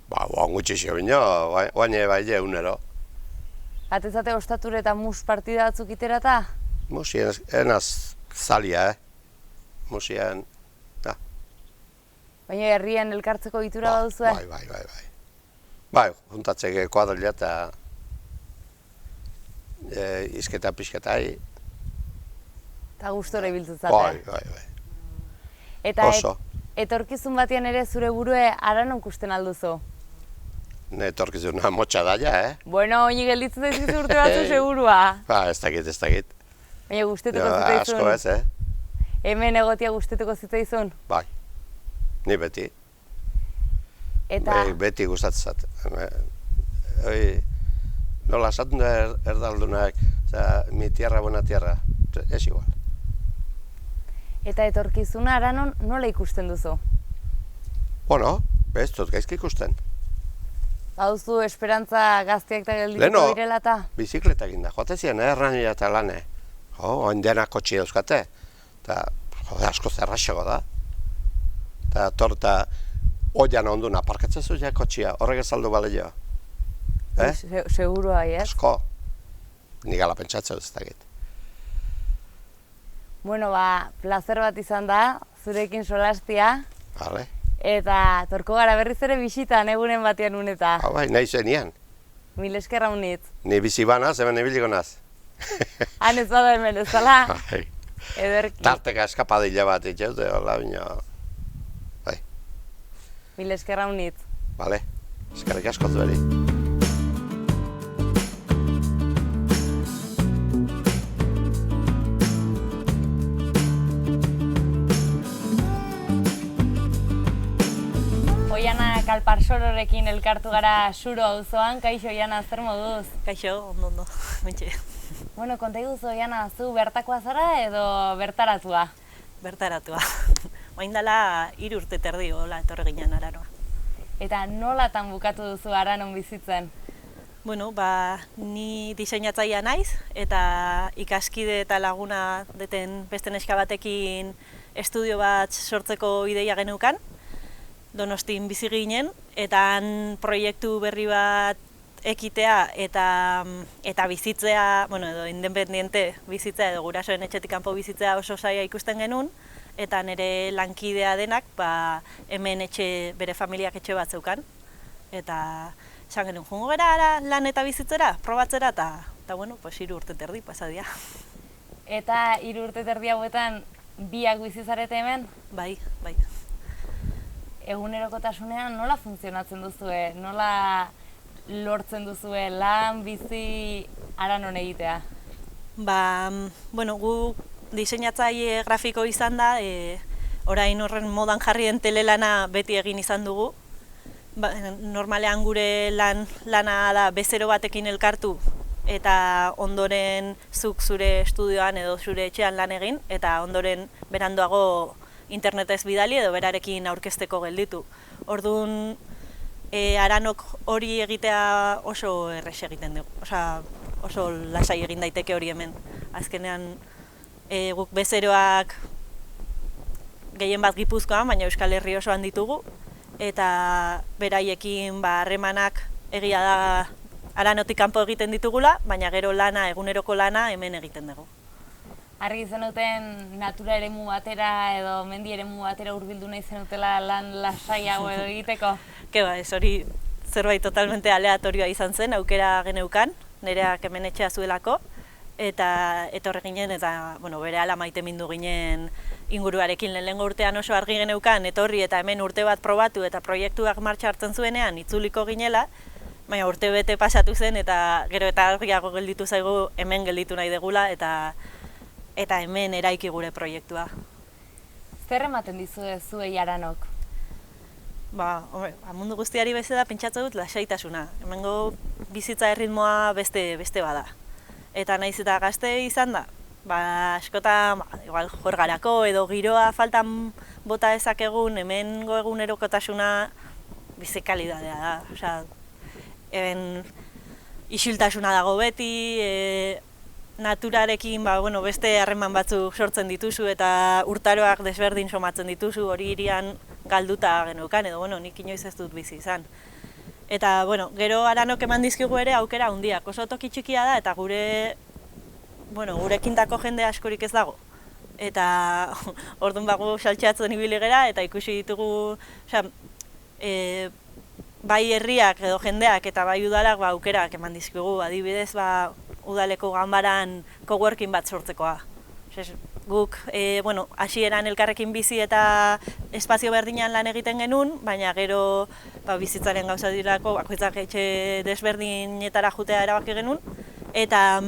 Oan gutxixo bino, oan bai eunero. Gaten zate ostature eta mus partida batzuk itera eta? Musien enaz zalia, Musien, Baina herrian elkartzeko itura baduzue? Bai. Bai, juntatzeke kuadrilla eta izketa pixketai. Eta gustora ibiltzen zate? Bai. Eta oso. Etorkizun batean ere zure burue Aranon kusten alduzu? Ne etorkizuna motxa daia, Bueno, oini gelditzen daizkizu urte batzu segurua. Ez dakit. Baina gustetuko zitzaizun? Asko ez, Hemen egotia gustetuko zitzaizun? Bai, ni beti. Eta... Beti gustatzat. Nola esaten da erdaldunak, mi tierra, buena tierra. Ez igual. Eta etorkizuna Aranon nola ikusten duzu? Bueno, ez dut gaizki ikusten. Baduzu esperantza gazteak eta geldituko direla eta? Bizikleta egin da, joatezian erranila eta lane. Oin denak kotxi dauzkate. Eta asko zerraxago da. Eta torta oian onduna aparkatzen zu ja kotxia, horrek ezaldu bale jo. Segurua, ez? Asko. Nik ala pentsatzen ez dakit. Bueno, plazer bat izan da, zurekin solastia. Vale. Eta torko gara berriz ere bisitan egunen batean uneta. Bai, nahi zenian. Mil eskerra unitz. Ni bizi banaz, hemen ebiliko naz. Han ez bada hemen ez dala? Ederki. Tarteka eskapadila bat itxeute, hola bina. Bai. Mil eskerra unitz. Vale, eskerrik asko zueri. Oiana Kalparsororekin elkartu gara Suro auzoan. Kaixo, Oiana, zer moduz? Kaixo, ondo, mentxe. Bueno, konta iguzu, Oiana, zu bertakoa zara edo bertaratua? Bertaratua. Oain dela 3 urte terdi hola etorri ginen Aranoa. Eta nolatan bukatu duzu Aranon bizitzen? Bueno, ni diseinatzailea naiz eta ikaskide eta laguna deten beste neska batekin estudio bat sortzeko ideia geneukan. Donostin bizi ginen eta han proiektu berri bat ekitea eta bizitzea, bueno, edo independiente bizitzea edo gurasoen etxetik kanpo bizitzea oso zaila ikusten genuen, eta nire lankidea denak hemen bere familiak etxe bat zeukan. Eta esan genuen, jungo gara lan eta bizitzera, probatzera, eta bueno, 3 urte terdi pasadia. Eta 3 urte terdi hauetan biak bizizarete hemen? Bai. Egunerokotasunean nola funtzionatzen duzue? Nola lortzen duzue lan, bizi, Aranon egitea? Bueno, gu diseinatzaile grafiko izan da, orain horren modan jarrien telelana beti egin izan dugu. Normalean gure lana da bezero batekin elkartu eta ondoren zuk zure estudioan edo zure etxean lan egin, eta ondoren beranduago internetez bidali edo berarekin aurkezteko gelditu. Orduan, Aranok hori egitea oso errex egiten dugu, oso lasai egin daiteke hori hemen. Azkenean, guk bezeroak gehien bat Gipuzkoan, baina Euskal Herri osoan ditugu, eta beraiekin harremanak egia da Aranotik kanpo egiten ditugula, baina gero lana, eguneroko lana hemen egiten dugu. Argi zenuten natura eremu batera edo mendi eremu batera hurbildu nahi zenutela lan lasaiago edo egiteko? Ez hori zerbait totalmente aleatorioa izan zen, aukera geneukan, nereak hemen etxea zuelako, eta etorri ginen, eta berehala maite mindu ginen inguruarekin. Lehenengo urtean oso argi geneukan, etorri eta hemen urte bat probatu eta proiektuak martxa hartzen zuenean itzuliko ginela, baina urte bete pasatu zen eta gero eta argiago gelditu zaigu hemen gelditu nahi degula eta hemen eraiki gure proiektua. Zer ematen dizue zuei Aranok? Mundu guztiari bezala pentsatzen dut lasaitasuna. Hemengo bizitza erritmoa beste bada. Eta naiz eta gazte izan da, askotan igual jorgarako edo giroa faltan bota ezakegun, hemengo egunerokotasuna bizi kalidadea da. Isiltasuna dago beti, naturarekin beste harreman batzuk sortzen dituzu eta urtaroak desberdin somatzen dituzu, hori hirian galduta geneukan, edo nik inoiz ez dut bizi izan. Eta gero Aranok eman dizkigu ere aukera handiak, oso toki txikia da eta gurekindako jende askorik ez dago. Eta orduan saltxeatzen ibili gera eta ikusi ditugu bai herriak edo jendeak eta bai udalak aukerak eman dizkigu, adibidez udaleko ganbaran coworking bat sortzekoa. Guk hasieran elkarrekin bizi eta espazio berdinan lan egiten genuen, baina gero bizitzaren gauza dirako bakoitzak etxe desberdinetara jutea erabaki genuen, eta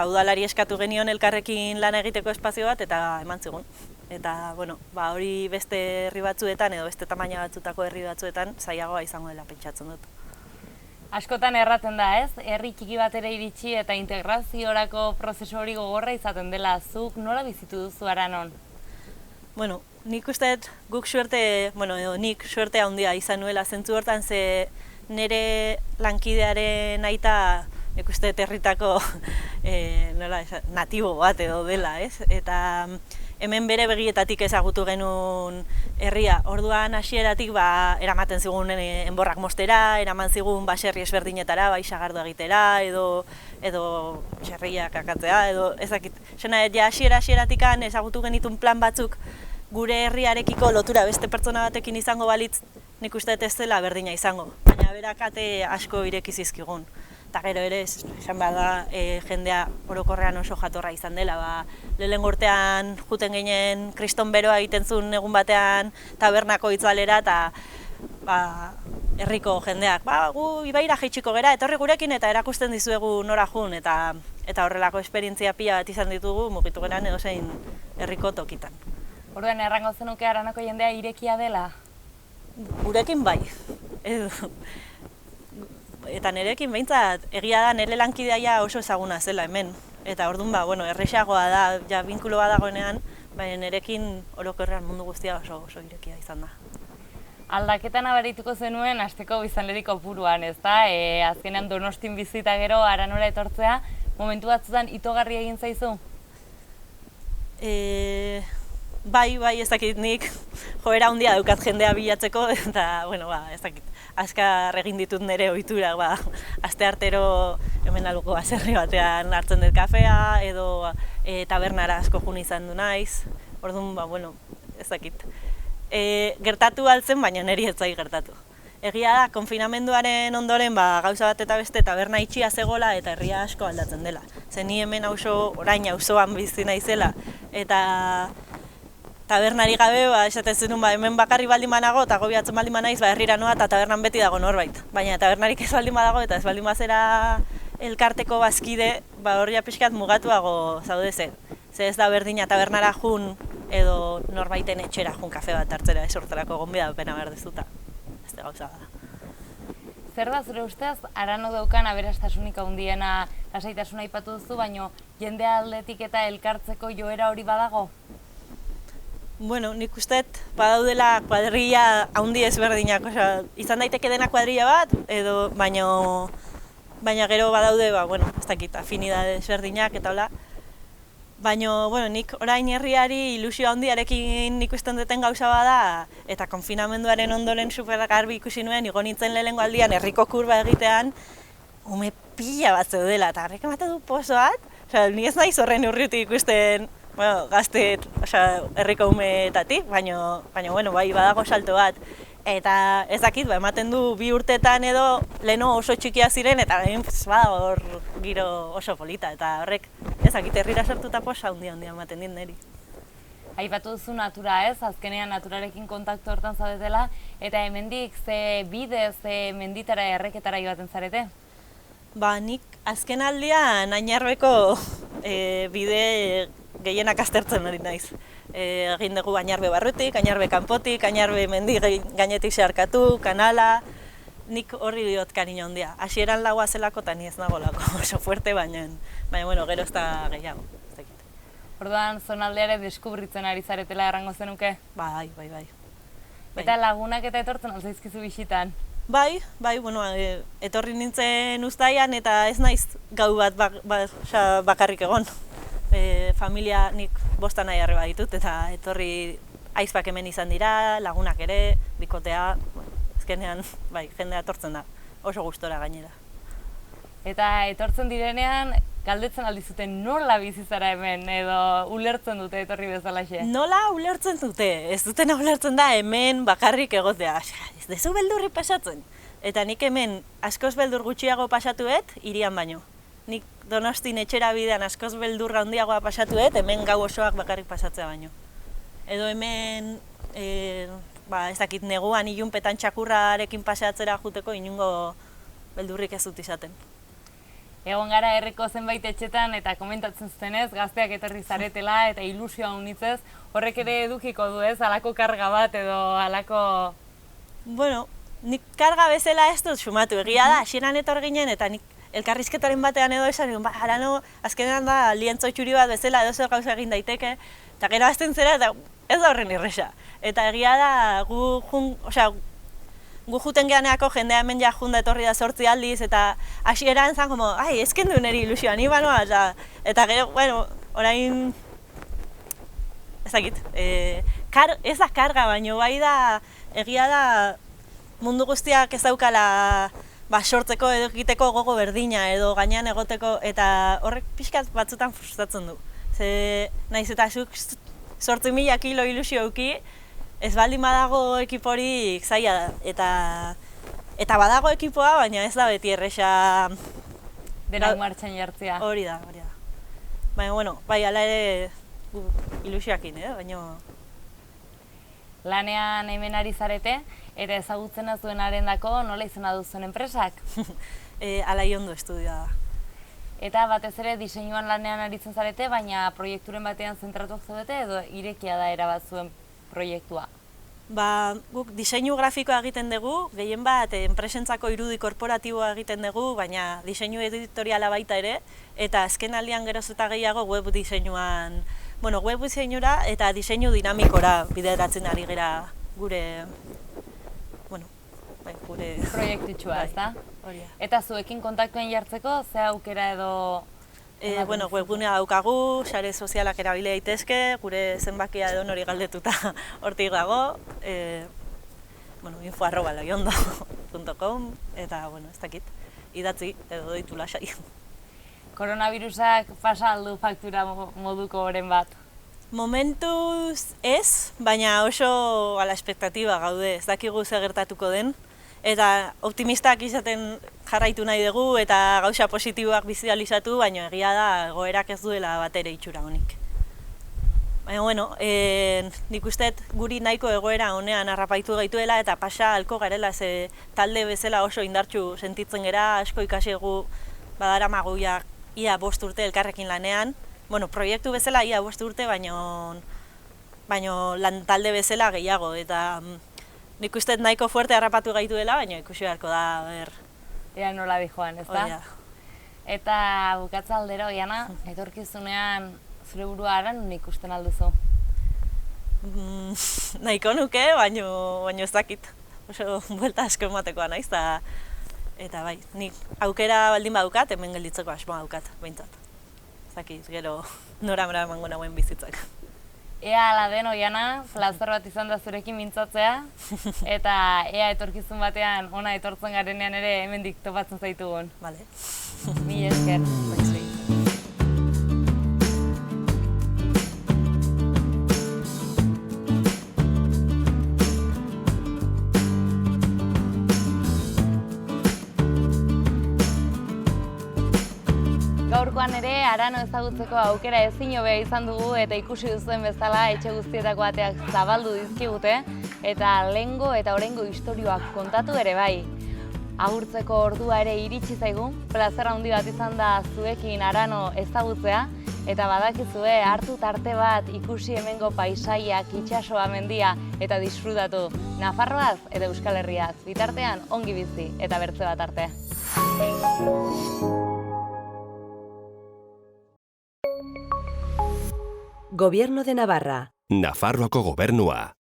udalari eskatu genion elkarrekin lan egiteko espazio bat eta eman zigun. Eta hori beste herri batzuetan edo beste tamaina batzutako herri batzuetan zailagoa izango dela pentsatzen dut. Askotan erraten da, ez? Herri txiki batera iritsi eta integraziorako prozesu hori gogorra izaten dela. Zuk nola bizitu duzu Aranon? Nik uste guk nik suerte handia izan nuela zentzu hortan, ze nire lankidearen aita nik uste herritako natibo bat edo dela, ez? Eta hemen bere begietatik ezagutu genuen herria. Orduan hasieratik eramaten zigun enborrak mostera, eraman zigun baserri ezberdinetara, sagardo egitera, edo serriak akatzea, edo ezakit. Hasieratik ezagutu genitun plan batzuk gure herriarekiko lotura beste pertsona batekin izango balitz, nik uste ez zela berdina izango. Baina berak ate asko ireki zizkigun. Eta gero ere, esan bada, jendea orokorrean oso jatorra izan dela. Lehenengo urtean juten ginen kriston beroa egiten zuen egun batean tabernako itzalera eta herriko jendeak, gu ibaira jaitsiko gera, etorri gurekin eta erakusten dizuegu nora jun, eta horrelako esperientzia pila bat izan ditugu mugitu geran edozein herriko tokitan. Orduan, errango zenuke Aranoko jendea irekia dela? Gurekin bai. Eta nerekin behintzat, egia da nire lankidea oso ezaguna zela hemen. Eta orduan erresagoa da, ja binkuloa dagoenean, baina nerekin orokorrean mundu guztia oso irekia izan da. Aldaketa nabarituko zenuen asteko biztanleri kopuruan, ezta? Azkenean Donostin bizita gero Aranora etortzea, momentu batzutan itogarri egin zaizu? Bai, ez dakit nik joera handia daukat jendea bilatzeko, eta, ez dakit, azkar egin ditut nire ohiturak, asteartero hemen aluko baserri batean hartzen dut kafea, edo tabernara asko jun izan du naiz, orduan, ez dakit. Gertatu altzen, baina niri ez zait gertatu. Egia da, konfinamenduaren ondoren gauza bat eta beste taberna itxia zegoela eta herria asko aldatzen dela. Ze ni hemen orain auzoan bizi naizela eta tabernari gabe, esaten zenun, hemen bakarri baldin banago eta gobiatzen baldin banaiz, herrira noa eta tabernan beti dago norbait. Baina tabernarik ez baldin badago eta ez baldin bazera elkarteko bazkide, hor ja pixkat mugatuago zaude zen. Ze ez da berdina tabernara jun edo norbaiten etxera jun kafe bat hartzera esortzerako gonbida pena behar dezuta. Beste gauza da. Zer da zure ustez, Arano daukan aberastasunik handiena lasaitasuna aipatu duzu, baina jende aldetik eta elkartzeko joera hori badago? Nik uste badaudela kuadrilla handi ezberdinak, izan daiteke dena kuadrilla bat, edo baina gero badaude, ez dakit, afinidade ezberdinak eta hola. Baina, nik orain herriari ilusio handiarekin ikusten duten gauza bada, eta konfinamenduaren ondoren super garbi ikusi nuen, igo nintzen lehenengo aldian herriko kurba egitean, ume pila bat zeudela, eta horrek ematen du pozo bat, ni ez naiz horren urriutik ikusten, gazte, herriko umeetatik, baina bai, badago salto bat. Eta ez dakit, ematen du 2 urtetan edo leheno oso txikia ziren, eta badago hor giro oso polita, eta horrek ez dakit herrira sartuta posa handia ematen dit niri. Aipatu duzu natura ez, azkenean naturarekin kontaktu hortan zaudetela, eta hemendik ze bide, ze menditara erreketara joaten zarete? Nik azken aldian Añarbeko bide gehienak aztertzen hori naiz. Egin dugu Añarbe barrutik, Añarbe kanpotik, Añarbe mendi gainetik zeharkatu, kanala. Nik horri diot kariño handia. Hasieran lagoa zelako eta ni ez nagolako oso fuerte, baina gero ez da gehiago. Orduan, zonaldeare deskubritzen ari zaretela errango zenuke? Bai. Eta lagunak eta etortzen alzaizkizu bisitan? Bai, etorri nintzen uztaian eta ez naiz gau bat bakarrik egon. Familia nik 5 nahi arreba ditut eta etorri aizpak hemen izan dira, lagunak ere, bikotea, azkenean jendea etortzen da, oso gustora gainera. Eta etortzen direnean, galdetzen aldizuten nola bizizara hemen edo ulertzen dute etorri bezalaxe? Nola ulertzen dute, ez dutena ulertzen da hemen bakarrik egotea, ez dezu beldurri pasatzen. Eta nik hemen askoz beldur gutxiago pasatuet, hirian baino. Nik Donostin etxera bidean askoz beldurra handiagoa pasatuet, hemen gau osoak bakarrik pasatzea baino. Edo hemen, ez dakit, neguan ilunpetan txakurrarekin paseatzera juteko inungo beldurrik ez dut izaten. Egon gara herriko zenbait etxetan eta komentatzen zutenez, gazteak etorri zaretela eta ilusioa unitzez, horrek ere edukiko du ez, halako karga bat edo halako... Nik karga bezala ez dut sumatu, egia da, hasieran etor ginen eta nik elkarrizketaren batean edo esan, Arano, azkenean da lientzo txuri bat bezala edo zer gauza egin daiteke, eta gero azten zera eta ez da horren irresa. Eta egia da, gu juten geaneako jendea hemen ja junda etorri da 8 aldiz, eta hasieran zan, ez kendu niri ilusioa, ni banoa, eta gero, orain, ez dakit, ez da karga, baino bai da, egia da, mundu guztiak ez daukala sortzeko edo egiteko gogo berdina edo gainean egoteko, eta horrek pixkat batzutan frustratzen du. Ze naiz eta zuk 8.000 kilo ilusio euki, ez baldin badago ekiporik zaila da. Eta badago ekipoa, baina ez da beti erresa... Denak martxan jartzea. Hori da. Baina, bai, ala ere ilusioakin, baina... Lanean hemen ari zarete, eta ezagutzen zuen arendako nola izena duzuen enpresak? Alaiondo estudioa da. Eta batez ere diseinuan lanean aritzen zarete, baina proiekturen batean zentratuak zaudete edo irekia da erabat zuen proiektua? Guk diseinu grafikoa egiten dugu, gehien bat enpresentzako irudi korporatiboa egiten dugu, baina diseinu editoriala baita ere, eta azken aldian geroz eta gehiago web diseinuan, web diseinura eta diseinu dinamikora bideratzen ari gera gure proiektutxua, ez da? Hori da. Eta zuekin kontaktuen jartzeko, ze aukera edo... Webgunea daukagu, sare sozialak erabile daitezke, gure zenbakia edo nori galdetuta hortik dago, info@loiondo.com, eta, ez dakit, idatzi edo deitu lasai. Koronavirusak pasa aldu faktura moduko oren bat? Momentuz ez, baina oso ala espektatiba gaude, ez dakigu zer gertatuko den. Eta optimistak izaten jarraitu nahi dugu eta gauza positiboak bizializatu, baina egia da egoerak ez duela batere itxura honik. Baina, nik usteet guri nahiko egoera honean harrapaitu gaituela eta pasa alko garela, ze talde bezala oso indartsu sentitzen gera, asko ikasi egu badaramagu ia 5 urte elkarrekin lanean. Proiektu bezala ia 5 urte, baina lan talde bezala gehiago, eta nik usteet nahiko fuerte harrapatu gaituela, baina ikusi beharko da, Ea nola dijoan, ez da? Eta bukatza aldera, Oiana, etorkizunean zure burua Aranon ikusten alduzu? Nahiko nuke, baina ez dakit. Oso buelta asko ematekoa naiz, eta bai, nik aukera baldin badukat, hemen gelditzeko asmoa daukat, behintzat. Ez dakit, gero nora emango nagoen bizitzak. Ea ala den, Oiana, plazer bat izan da zurekin mintzatzea, eta ea etorkizun batean ona etortzen garenean ere hemendik topatzen zaitugun. Vale. Mila esker. Gaurkoan ere, Arano ezagutzeko aukera ezin hobea izan dugu eta ikusi duzuen bezala etxe guztietako ateak zabaldu dizkigute eta lehengo eta oraingo istorioak kontatu ere bai. Agurtzeko ordua ere iritsi zaigu, plazer handi bat izan da zuekin Arano ezagutzea eta badakizue hartu tarte bat ikusi hemengo paisaiak, itsasoa, mendia eta disfrutatu Nafarroaz eta Euskal Herriaz. Bitartean ongi bizi eta bertze bat arte. Gobierno de Navarra. Nafarroako gobernua.